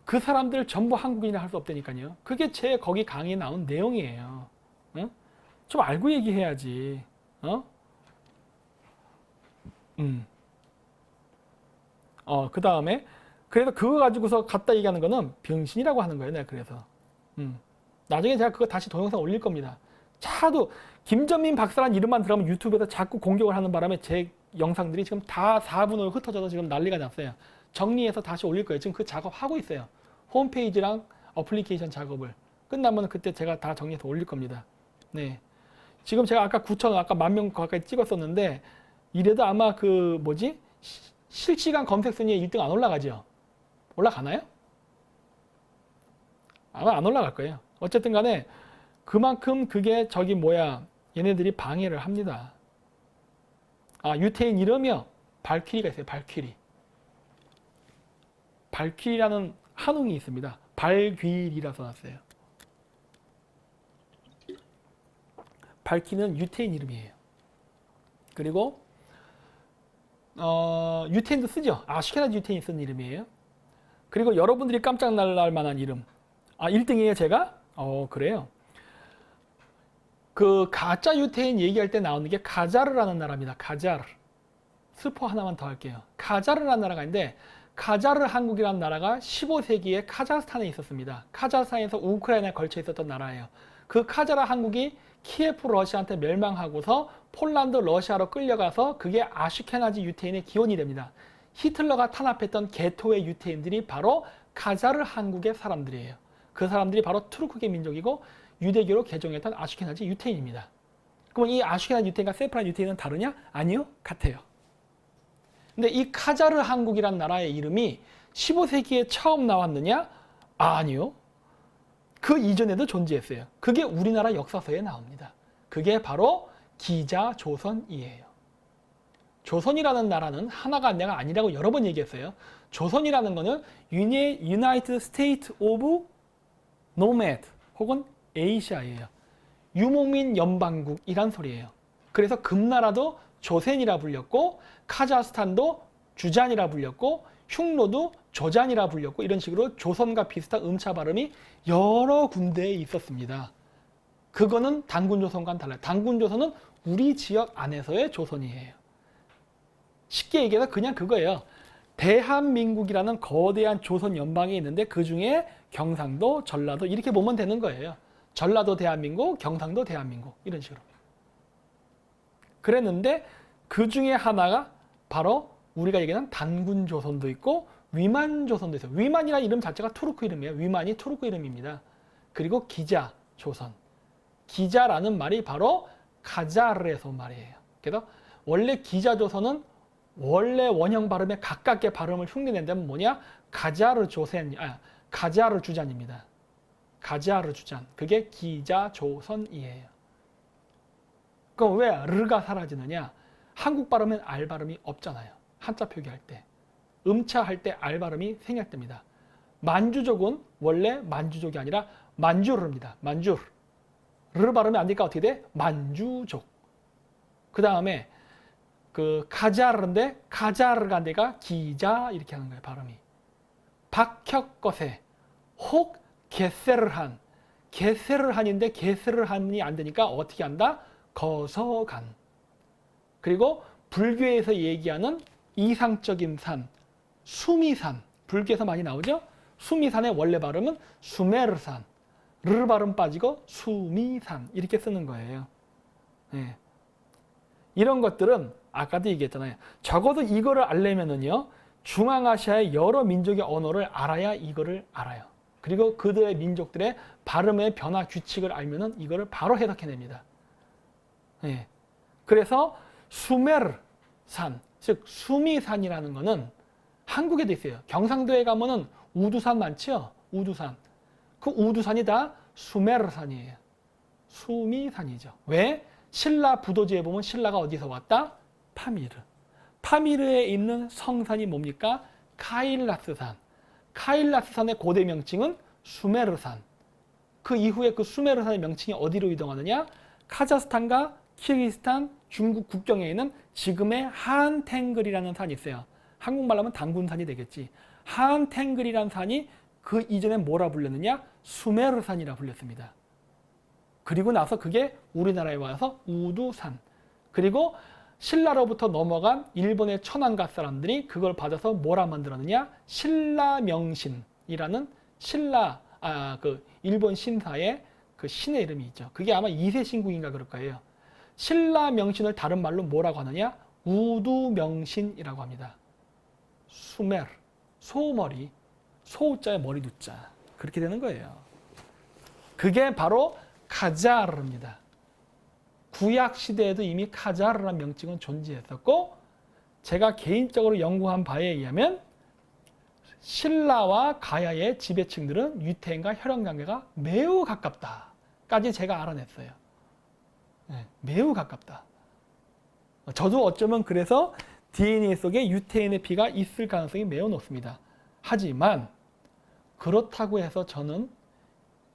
그 사람들 전부 한국인이라 할 수 없다니까요. 그게 거기 강의에 나온 내용이에요. 응? 좀 알고 얘기해야지. 그 다음에 그래서 그거 가지고서 갖다 얘기하는 거는 병신이라고 하는 거예요. 내가 그래서 나중에 제가 그거 다시 동영상 올릴 겁니다. 차도 김전민 박사란 이름만 들어가면 유튜브에서 자꾸 공격을 하는 바람에 제 영상들이 지금 다 4분으로 흩어져서 지금 난리가 났어요. 정리해서 다시 올릴 거예요. 지금 그 작업 하고 있어요. 홈페이지랑 어플리케이션 작업을 끝나면 그때 제가 다 정리해서 올릴 겁니다. 네. 지금 제가 아까 9,000, 아까 10,000명 가까이 찍었었는데 이래도 아마 그 뭐지? 실시간 검색 순위에 1등 안 올라가죠? 올라가나요? 아마 안 올라갈 거예요. 어쨌든 간에 그만큼 그게 저기 뭐야 얘네들이 방해를 합니다. 유태인 이름이요. 발퀴리가 있어요. 발퀴리. 발퀴리라는 한웅이 있습니다. 발귀리라 써놨어요. 발퀴는 유태인 이름이에요. 그리고 유태인도 쓰죠. 아슈케나지 유태인 쓴 이름이에요. 그리고 여러분들이 깜짝 놀랄 만한 이름. 1등이에요, 제가? 그래요. 그 가짜 유태인 얘기할 때 나오는 게 가자르라는 나라입니다. 가자르. 스포 하나만 더 할게요. 가자르라는 나라가 있는데 가자르 한국이라는 나라가 15세기에 카자흐스탄에 있었습니다. 카자흐스탄에서 우크라이나에 걸쳐 있었던 나라예요. 그 카자르 한국이 키예프 러시아한테 멸망하고서 폴란드 러시아로 끌려가서 그게 아슈케나지 유태인의 기원이 됩니다. 히틀러가 탄압했던 게토의 유태인들이 바로 가자르 한국의 사람들이에요. 그 사람들이 바로 투르크계 민족이고 유대교로 개종했던 아슈케나지 유태인입니다. 그럼 이 아슈케나지 유태인과 세파란 유태인은 다르냐? 아니요, 같아요. 근데 이 카자르 한국이란 나라의 이름이 15세기에 처음 나왔느냐? 아니요. 그 이전에도 존재했어요. 그게 우리나라 역사서에 나옵니다. 그게 바로 기자조선이에요. 조선이라는 나라는 하나가 내가 아니라고 여러 번 얘기했어요. 조선이라는 거는 United States of Nomad 혹은 에이시아예요. 유목민 연방국이란 소리예요. 그래서 금나라도 조센이라 불렸고 카자흐스탄도 주잔이라 불렸고 흉노도 조잔이라 불렸고 이런 식으로 조선과 비슷한 음차 발음이 여러 군데에 있었습니다. 그거는 단군조선과는 달라요. 단군조선은 우리 지역 안에서의 조선이에요. 쉽게 얘기해서 그냥 그거예요. 대한민국이라는 거대한 조선 연방이 있는데 그 중에 경상도, 전라도 이렇게 보면 되는 거예요. 전라도 대한민국, 경상도 대한민국 이런 식으로. 그랬는데 그 중에 하나가 바로 우리가 얘기하는 단군조선도 있고 위만조선도 있어요. 위만이라는 이름 자체가 투르크 이름이에요. 위만이 투르크 이름입니다. 그리고 기자조선. 기자라는 말이 바로 가자르에서 말이에요. 그래서 원래 기자조선은 원래 원형 발음에 가깝게 발음을 흉내낸다면 뭐냐? 가자르 주잔입니다. 가자르 주잔. 그게 기자조선이에요. 그럼 왜 르가 사라지느냐? 한국 발음엔 알 발음이 없잖아요. 한자 표기할 때. 음차할 때 알 발음이 생략됩니다. 만주족은 원래 만주족이 아니라 만주르입니다. 만주르. 르 발음이 안 되니까 어떻게 돼? 만주족. 그 다음에 그 가자르인데 가자르가 안 되니까 기자 이렇게 하는 거예요. 발음이. 박혁거세 혹 게세르한. 게세르한인데 게세르한이 안 되니까 어떻게 한다? 거서간. 그리고 불교에서 얘기하는 이상적인 산, 수미산. 불교에서 많이 나오죠? 수미산의 원래 발음은 수메르산. 르 발음 빠지고 수미산 이렇게 쓰는 거예요. 네. 이런 것들은 아까도 얘기했잖아요. 적어도 이거를 알려면은요. 중앙아시아의 여러 민족의 언어를 알아야 이거를 알아요. 그리고 그들의 민족들의 발음의 변화 규칙을 알면은 이거를 바로 해석해냅니다. 네. 그래서 수메르산, 즉 수미산이라는 거는 한국에도 있어요. 경상도에 가면은 우두산 많죠? 우두산. 그 우두산이 다 수메르산이에요. 수미산이죠. 왜? 신라 부도지에 보면 신라가 어디서 왔다? 파미르. 파미르에 있는 성산이 뭡니까? 카일라스산. 카일라스산의 고대 명칭은 수메르산. 그 이후에 그 수메르산의 명칭이 어디로 이동하느냐? 카자흐스탄과 키르기스탄, 중국 국경에 있는 지금의 한탱글이라는 산이 있어요. 한국말로 하면 단군산이 되겠지. 한탱글이라는 산이 그 이전에 뭐라 불렸느냐? 수메르산이라 불렸습니다. 그리고 나서 그게 우리나라에 와서 우두산. 그리고 신라로부터 넘어간 일본의 천황가 사람들이 그걸 받아서 뭐라 만들었느냐? 신라명신이라는 그 일본 신사의 그 신의 이름이 있죠. 그게 아마 이세신궁인가 그럴 거예요. 신라명신을 다른 말로 뭐라고 하느냐? 우두명신이라고 합니다. 수메르, 소머리, 소자에 머리 두자. 그렇게 되는 거예요. 그게 바로 카자르입니다. 구약 시대에도 이미 카자르라는 명칭은 존재했었고, 제가 개인적으로 연구한 바에 의하면 신라와 가야의 지배층들은 유태인과 혈연관계가 매우 가깝다까지 제가 알아냈어요. 네, 매우 가깝다. 저도 어쩌면 그래서 DNA 속에 유태인의 피가 있을 가능성이 매우 높습니다. 하지만 그렇다고 해서 저는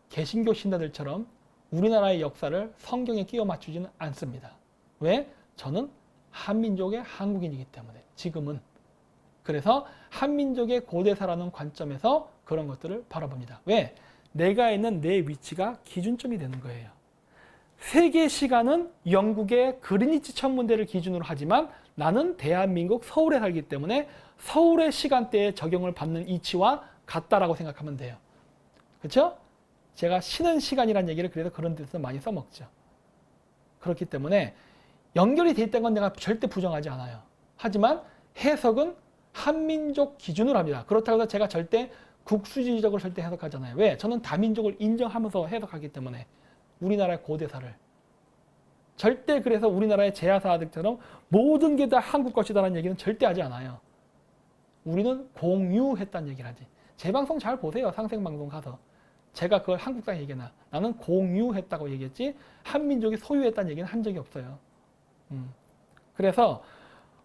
개신교 신자들처럼 우리나라의 역사를 성경에 끼워 맞추지는 않습니다. 왜? 저는 한민족의 한국인이기 때문에 지금은. 그래서 한민족의 고대사라는 관점에서 그런 것들을 바라봅니다. 왜? 내가 있는 내 위치가 기준점이 되는 거예요. 세계 시간은 영국의 그리니치 천문대를 기준으로 하지만 나는 대한민국 서울에 살기 때문에 서울의 시간대에 적용을 받는 이치와 같다라고 생각하면 돼요. 그렇죠? 제가 쉬는 시간이라는 얘기를 그래서 그런 데서 많이 써먹죠. 그렇기 때문에 연결이 돼 있다는 건 내가 절대 부정하지 않아요. 하지만 해석은 한민족 기준으로 합니다. 그렇다고 해서 제가 절대 국수주의적으로 절대 해석하잖아요. 왜? 저는 다민족을 인정하면서 해석하기 때문에 우리나라의 고대사를. 절대 그래서 우리나라의 제야사들처럼 모든 게 다 한국 것이다라는 얘기는 절대 하지 않아요. 우리는 공유했다는 얘기를 하지. 제 방송 잘 보세요. 상생방송 가서. 제가 그걸 한국사 얘기나 나는 공유했다고 얘기했지 한민족이 소유했다는 얘기는 한 적이 없어요. 그래서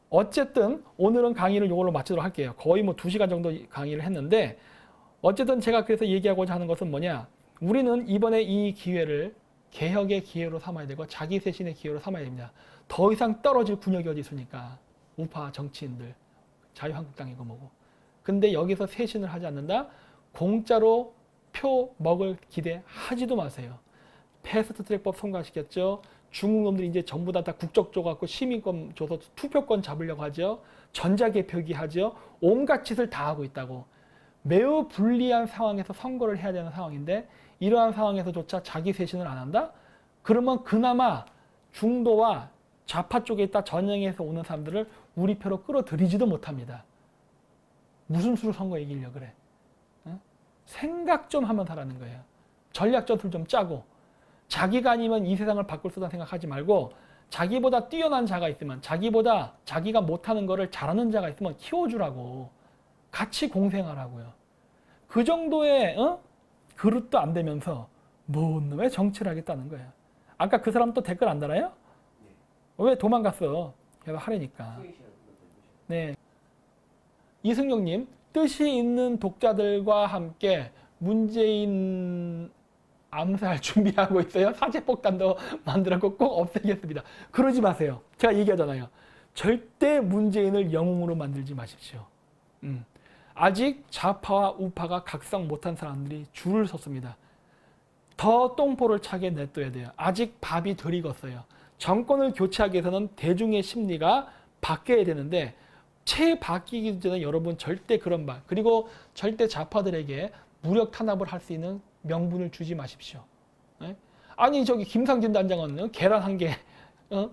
어쨌든 오늘은 강의를 이걸로 마치도록 할게요. 거의 뭐 2시간 정도 강의를 했는데 어쨌든 제가 그래서 얘기하고자 하는 것은 뭐냐. 우리는 이번에 이 기회를 개혁의 기회로 삼아야 되고 자기 쇄신의 기회로 삼아야 됩니다. 더 이상 떨어질 군역이 어디 있습니까? 우파 정치인들, 자유한국당이고 뭐고. 근데 여기서 쇄신을 하지 않는다? 공짜로 표 먹을 기대하지도 마세요. 패스트트랙법 통과시켰죠. 중국 놈들이 이제 전부 다 국적 줘갖고 시민권 줘서 투표권 잡으려고 하죠. 전자개표기 하죠. 온갖 짓을 다 하고 있다고. 매우 불리한 상황에서 선거를 해야 되는 상황인데 이러한 상황에서조차 자기 쇄신을 안 한다? 그러면 그나마 중도와 좌파 쪽에 있다 전형에서 오는 사람들을 우리 표로 끌어들이지도 못합니다. 무슨 수로 선거 이기려고 그래? 응? 생각 좀 하면 하라는 거예요. 전략 전술 좀 짜고 자기가 아니면 이 세상을 바꿀 수다 생각하지 말고 자기보다 뛰어난 자가 있으면 자기보다 자기가 못하는 거를 잘하는 자가 있으면 키워주라고 같이 공생하라고요. 그 정도의 그릇도 안 되면서 뭔 놈의 정치를 하겠다는 거예요. 아까 그 사람 또 댓글 안 달아요? 왜 도망갔어? 계속 하려니까. 네. 이승용님, 뜻이 있는 독자들과 함께 문재인 암살 준비하고 있어요. 사제폭탄도 만들었고 꼭 없애겠습니다. 그러지 마세요. 제가 얘기하잖아요. 절대 문재인을 영웅으로 만들지 마십시오. 아직 좌파와 우파가 각성 못한 사람들이 줄을 섰습니다. 더 똥포를 차게 냅둬야 돼요. 아직 밥이 덜 익었어요. 정권을 교체하기 위해서는 대중의 심리가 바뀌어야 되는데 채 바뀌기 전에 여러분 절대 그런 말 그리고 절대 좌파들에게 무력 탄압을 할 수 있는 명분을 주지 마십시오. 네? 아니 저기 김상진 단장은 계란 한 개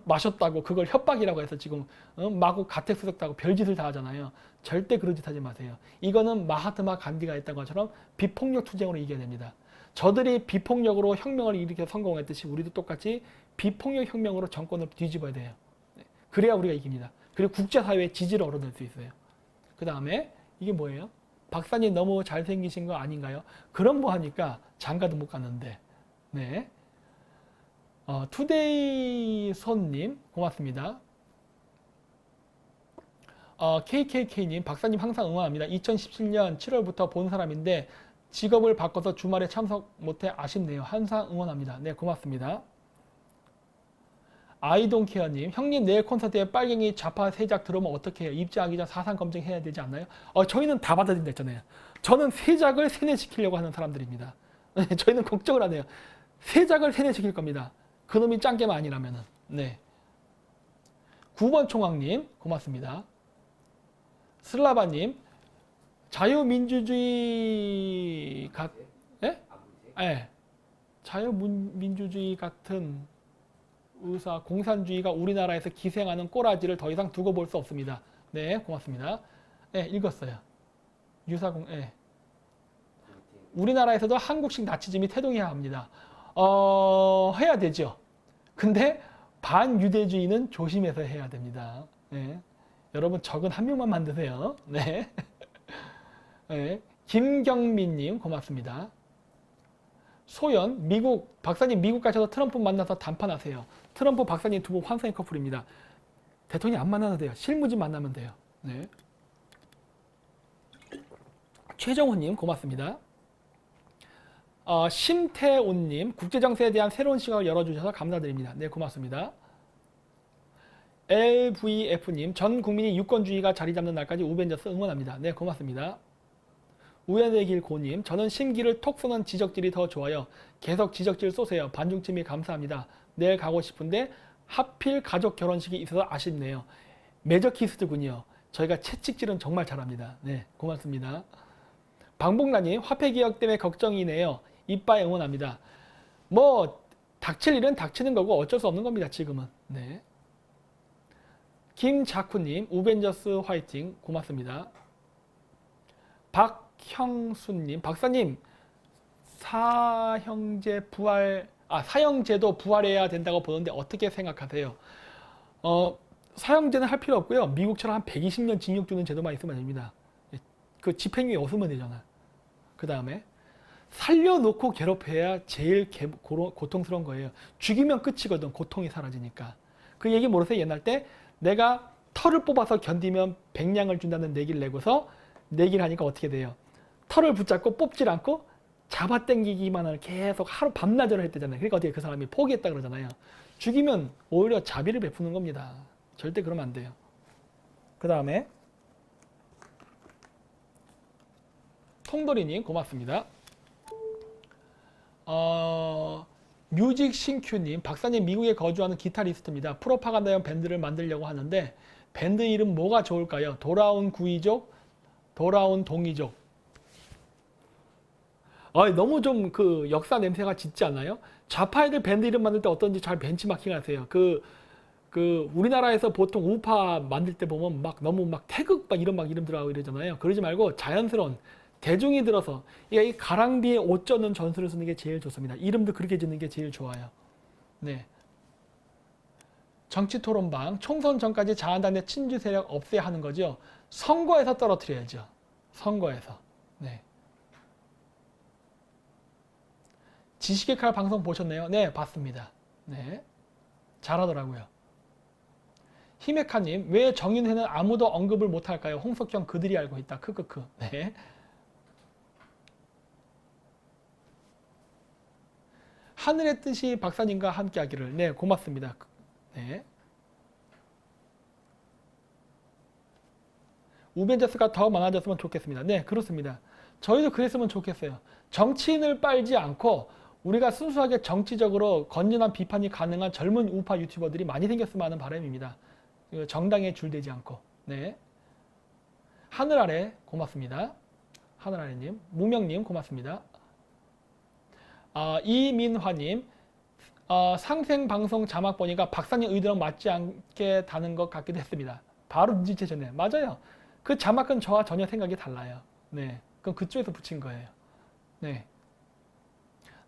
마셨다고 그걸 협박이라고 해서 지금 마구 가택수색하고 별짓을 다 하잖아요. 절대 그런 짓 하지 마세요. 이거는 마하트마 간디가 했던 것처럼 비폭력 투쟁으로 이겨야 됩니다. 저들이 비폭력으로 혁명을 일으켜 성공했듯이 우리도 똑같이 비폭력 혁명으로 정권을 뒤집어야 돼요. 그래야 우리가 이깁니다. 그리고 국제사회의 지지를 얻어낼 수 있어요. 그 다음에 이게 뭐예요? 박사님 너무 잘생기신 거 아닌가요? 그런 거 하니까 장가도 못 갔는데. 네. 투데이 손님 고맙습니다. KKK님 박사님 항상 응원합니다. 2017년 7월부터 본 사람인데 직업을 바꿔서 주말에 참석 못해 아쉽네요. 항상 응원합니다. 네 고맙습니다. 아이돈케어님 형님 내일 콘서트에 빨갱이 좌파 세작 들어오면 어떻게 해요? 입장하기 전 사상 검증해야 되지 않나요? 저희는 다 받아들인다 했잖아요. 저는 세작을 세뇌시키려고 하는 사람들입니다. 저희는 걱정을 안 해요. 세작을 세뇌시킬 겁니다. 그놈이 짱깨만 아니라면은. 네. 9번 총학님 고맙습니다. 슬라바님 자유민주주의 예? 예. 자유민주주의 같은 공산주의가 우리나라에서 기생하는 꼬라지를 더 이상 두고 볼 수 없습니다. 네, 고맙습니다. 네, 읽었어요. 예. 우리나라에서도 한국식 나치즘이 태동해야 합니다. 해야 되죠. 근데 반유대주의는 조심해서 해야 됩니다. 네. 여러분 적은 한 명만 만드세요. 네. 네. 김경민님 고맙습니다. 소연 박사님 미국 가셔서 트럼프 만나서 담판하세요. 트럼프 박사님 두 분 환상의 커플입니다. 대통령 안 만나도 돼요. 실무진 만나면 돼요. 네. 최정호님 고맙습니다. 심태훈님 국제정세에 대한 새로운 시각을 열어주셔서 감사드립니다. 네, 고맙습니다. LVF님 전 국민이 유권주의가 자리 잡는 날까지 우벤져스 응원합니다. 네, 고맙습니다. 우연의 길 고님 저는 심기를 톡 쏘는 지적질이 더 좋아요. 계속 지적질 쏘세요. 반중침이 감사합니다. 내일 가고 싶은데 하필 가족 결혼식이 있어서 아쉽네요. 매저키스트군요. 저희가 채찍질은 정말 잘합니다. 네, 고맙습니다. 방복란님 화폐개혁 때문에 걱정이네요. 이빠이 응원합니다. 뭐 닥칠 일은 닥치는 거고 어쩔 수 없는 겁니다. 지금은. 네. 김자쿠님 우벤져스 화이팅 고맙습니다. 박형수님 박사님 사형제도 부활해야 된다고 보는데 어떻게 생각하세요? 사형제는 할 필요 없고요. 미국처럼 한 120년 징역 주는 제도만 있으면 됩니다. 그 집행유예 없으면 되잖아. 그 다음에 살려놓고 괴롭혀야 제일 고통스러운 거예요. 죽이면 끝이거든. 고통이 사라지니까. 그 얘기 모르세요? 옛날 때 내가 털을 뽑아서 견디면 백냥을 준다는 내기를 내고서 내기를 하니까 어떻게 돼요? 털을 붙잡고 뽑질 않고 잡아당기기만 하는 계속 하루 밤낮으로 했대잖아요. 그러니까 어떻게 그 사람이 포기했다 그러잖아요. 죽이면 오히려 자비를 베푸는 겁니다. 절대 그러면 안 돼요. 그 다음에 통돌이님 고맙습니다. 뮤직 신큐님 박사님 미국에 거주하는 기타리스트입니다. 프로파간다용 밴드를 만들려고 하는데 밴드 이름 뭐가 좋을까요? 돌아온 구이족, 돌아온 동이족. 너무 좀 그 역사 냄새가 짙지 않나요? 좌파 애들 밴드 이름 만들 때 어떤지 잘 벤치마킹 하세요. 우리나라에서 보통 우파 만들 때 보면 막 너무 막 태극 막 이런 막 이름 들어가고 이러잖아요. 그러지 말고 자연스러운 대중이 들어서 이 가랑비에 옷 젖는 전술을 쓰는 게 제일 좋습니다. 이름도 그렇게 짓는 게 제일 좋아요. 네. 정치토론방 총선 전까지 자한당의 친주 세력 없애야 하는 거죠. 선거에서 떨어뜨려야죠. 선거에서. 네. 지식의 칼 방송 보셨네요. 네, 봤습니다. 네. 잘하더라고요. 히메카님, 왜 정윤회는 아무도 언급을 못할까요? 홍석현 그들이 알고 있다. 크크크. 네. 하늘의 뜻이 박사님과 함께 하기를. 네, 고맙습니다. 네. 우벤져스가 더 많아졌으면 좋겠습니다. 네, 그렇습니다. 저희도 그랬으면 좋겠어요. 정치인을 빨지 않고 우리가 순수하게 정치적으로 건전한 비판이 가능한 젊은 우파 유튜버들이 많이 생겼으면 하는 바람입니다. 정당에 줄대지 않고. 네. 하늘 아래 고맙습니다. 하늘 아래님, 무명님 고맙습니다. 이민화님, 상생방송 자막 보니까 박사님 의도랑 맞지 않게 다는 것 같기도 했습니다. 바로 눈치채셨네요. 맞아요. 그 자막은 저와 전혀 생각이 달라요. 네, 그럼 그쪽에서 붙인 거예요. 네.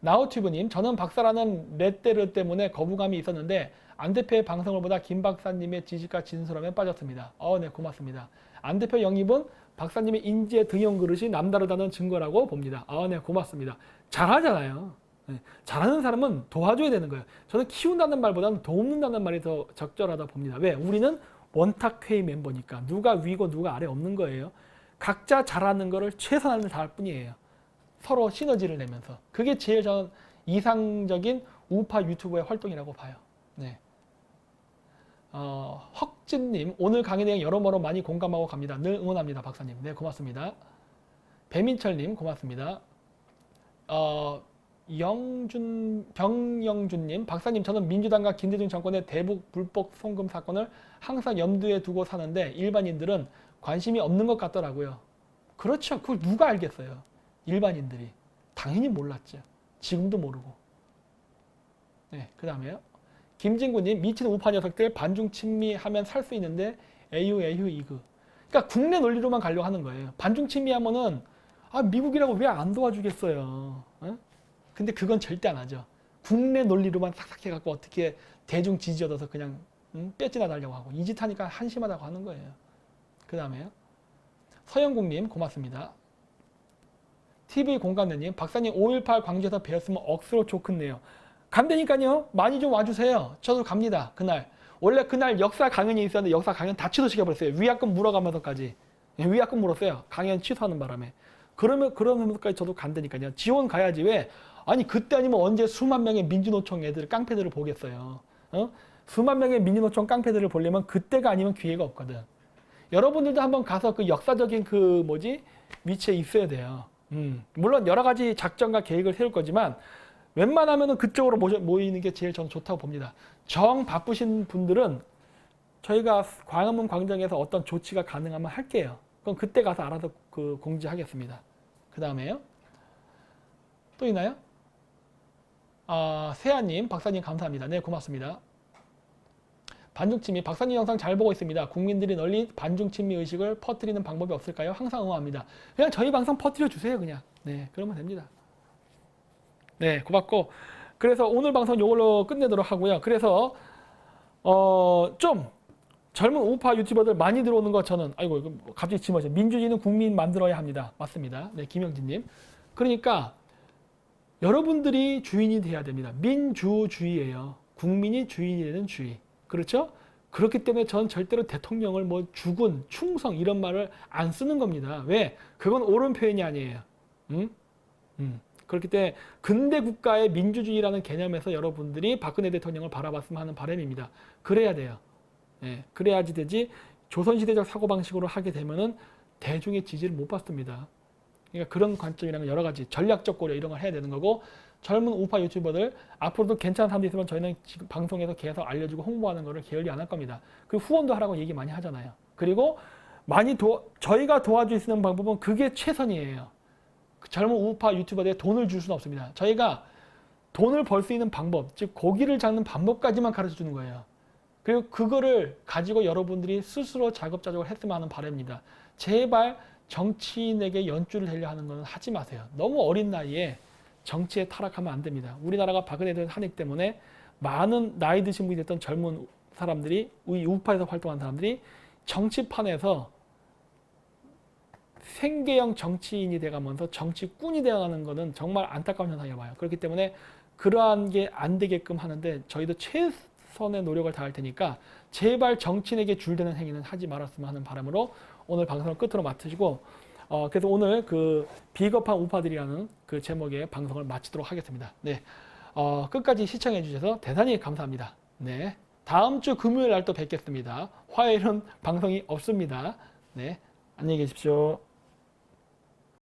나우튜브님, 저는 박사라는 레떼르 때문에 거부감이 있었는데 안 대표의 방송을 보다 김 박사님의 지식과 진솔함에 빠졌습니다. 네, 고맙습니다. 안 대표 영입은 박사님의 인지의 등용 그릇이 남다르다는 증거라고 봅니다. 네, 고맙습니다. 잘하잖아요. 네, 잘하는 사람은 도와줘야 되는 거예요. 저는 키운다는 말보다는 돕는다는 말이 더 적절하다 봅니다. 왜? 우리는 원탁회의 멤버니까 누가 위고 누가 아래 없는 거예요. 각자 잘하는 거를 최선을 다할 뿐이에요. 서로 시너지를 내면서. 그게 제일 저는 이상적인 우파 유튜버의 활동이라고 봐요. 네. 헉진님, 오늘 강의 내용 여러모로 많이 공감하고 갑니다. 늘 응원합니다, 박사님. 네, 고맙습니다. 배민철님, 고맙습니다. 병영준님, 박사님, 저는 민주당과 김대중 정권의 대북 불법 송금 사건을 항상 염두에 두고 사는데 일반인들은 관심이 없는 것 같더라고요. 그렇죠. 그걸 누가 알겠어요. 일반인들이. 당연히 몰랐죠. 지금도 모르고. 네, 그 다음에요. 김진구님, 미친 우파 녀석들 반중 친미하면 살 수 있는데 에휴 이그. 그러니까 국내 논리로만 가려고 하는 거예요. 반중 친미하면은 미국이라고 왜 안 도와주겠어요. 어? 근데 그건 절대 안 하죠. 국내 논리로만 싹싹 해갖고 어떻게 대중 지지 얻어서 그냥 뺏지나 달려고 하고 이 짓 하니까 한심하다고 하는 거예요. 그 다음에요. 서영국님 고맙습니다. TV 공감대님, 박사님 5.18 광주에서 배웠으면 억수로 좋겠네요. 간다니까요. 많이 좀 와주세요. 저도 갑니다. 그날. 원래 그날 역사 강연이 있었는데 역사 강연 다 취소시켜버렸어요. 위약금 물어가면서까지. 위약금 물었어요. 강연 취소하는 바람에. 그러면서까지 저도 간다니까요. 지원 가야지 왜? 아니 그때 아니면 언제 수만 명의 민주노총 애들 깡패들을 보겠어요. 어? 수만 명의 민주노총 깡패들을 보려면 그때가 아니면 기회가 없거든. 여러분들도 한번 가서 그 역사적인 위치에 있어야 돼요. 물론 여러 가지 작전과 계획을 세울 거지만 웬만하면은 그쪽으로 모이는 게 제일 저는 좋다고 봅니다. 정 바쁘신 분들은 저희가 광화문 광장에서 어떤 조치가 가능하면 할게요. 그럼 그때 가서 알아서 공지하겠습니다. 그 다음에요. 또 있나요? 세아님, 박사님 감사합니다. 네, 고맙습니다. 반중친미, 박사님 영상 잘 보고 있습니다. 국민들이 널리 반중친미 의식을 퍼뜨리는 방법이 없을까요? 항상 응원합니다. 그냥 저희 방송 퍼뜨려 주세요, 그냥. 네, 그러면 됩니다. 네, 고맙고. 그래서 오늘 방송 이걸로 끝내도록 하고요. 그래서 좀 젊은 우파 유튜버들 많이 들어오는 거 저는 이거 갑자기 짚어져. 민주주의는 국민 만들어야 합니다. 맞습니다. 네, 김영진님. 그러니까 여러분들이 주인이 돼야 됩니다. 민주주의예요. 국민이 주인이 되는 주의. 그렇죠? 그렇기 때문에 저는 절대로 대통령을 주군, 충성 이런 말을 안 쓰는 겁니다. 왜? 그건 옳은 표현이 아니에요. 그렇기 때문에 근대 국가의 민주주의라는 개념에서 여러분들이 박근혜 대통령을 바라봤으면 하는 바람입니다. 그래야 돼요. 예, 그래야지 되지. 조선시대적 사고방식으로 하게 되면은 대중의 지지를 못 받습니다. 그러니까 그런 관점이랑 여러 가지 전략적 고려 이런 걸 해야 되는 거고, 젊은 우파 유튜버들 앞으로도 괜찮은 사람들 있으면 저희는 지금 방송에서 계속 알려주고 홍보하는 거를 게을리 안 할 겁니다. 그리고 후원도 하라고 얘기 많이 하잖아요. 그리고 저희가 도와줄 수 있는 방법은 그게 최선이에요. 젊은 우파 유튜버들에 돈을 줄 수는 없습니다. 저희가 돈을 벌 수 있는 방법, 즉 고기를 잡는 방법까지만 가르쳐 주는 거예요. 그리고 그거를 가지고 여러분들이 스스로 자급자족을 했으면 하는 바람입니다. 제발 정치인에게 연줄을 대려 하는 건 하지 마세요. 너무 어린 나이에 정치에 타락하면 안 됩니다. 우리나라가 박근혜 대통령 탄핵 때문에 많은 나이 드신 분이 됐던 젊은 사람들이, 우파에서 활동한 사람들이 정치판에서 생계형 정치인이 돼가면서 정치꾼이 되어가는 것은 정말 안타까운 현상이라고 봐요. 그렇기 때문에 그러한 게 안 되게끔 하는데 저희도 최선의 노력을 다할 테니까 제발 정치인에게 줄대는 행위는 하지 말았으면 하는 바람으로 오늘 방송을 끝으로 마치고, 그래서 오늘 비겁한 우파들이라는 그 제목의 방송을 마치도록 하겠습니다. 네, 끝까지 시청해 주셔서 대단히 감사합니다. 네, 다음 주 금요일 날 또 뵙겠습니다. 화요일은 방송이 없습니다. 네, 안녕히 계십시오.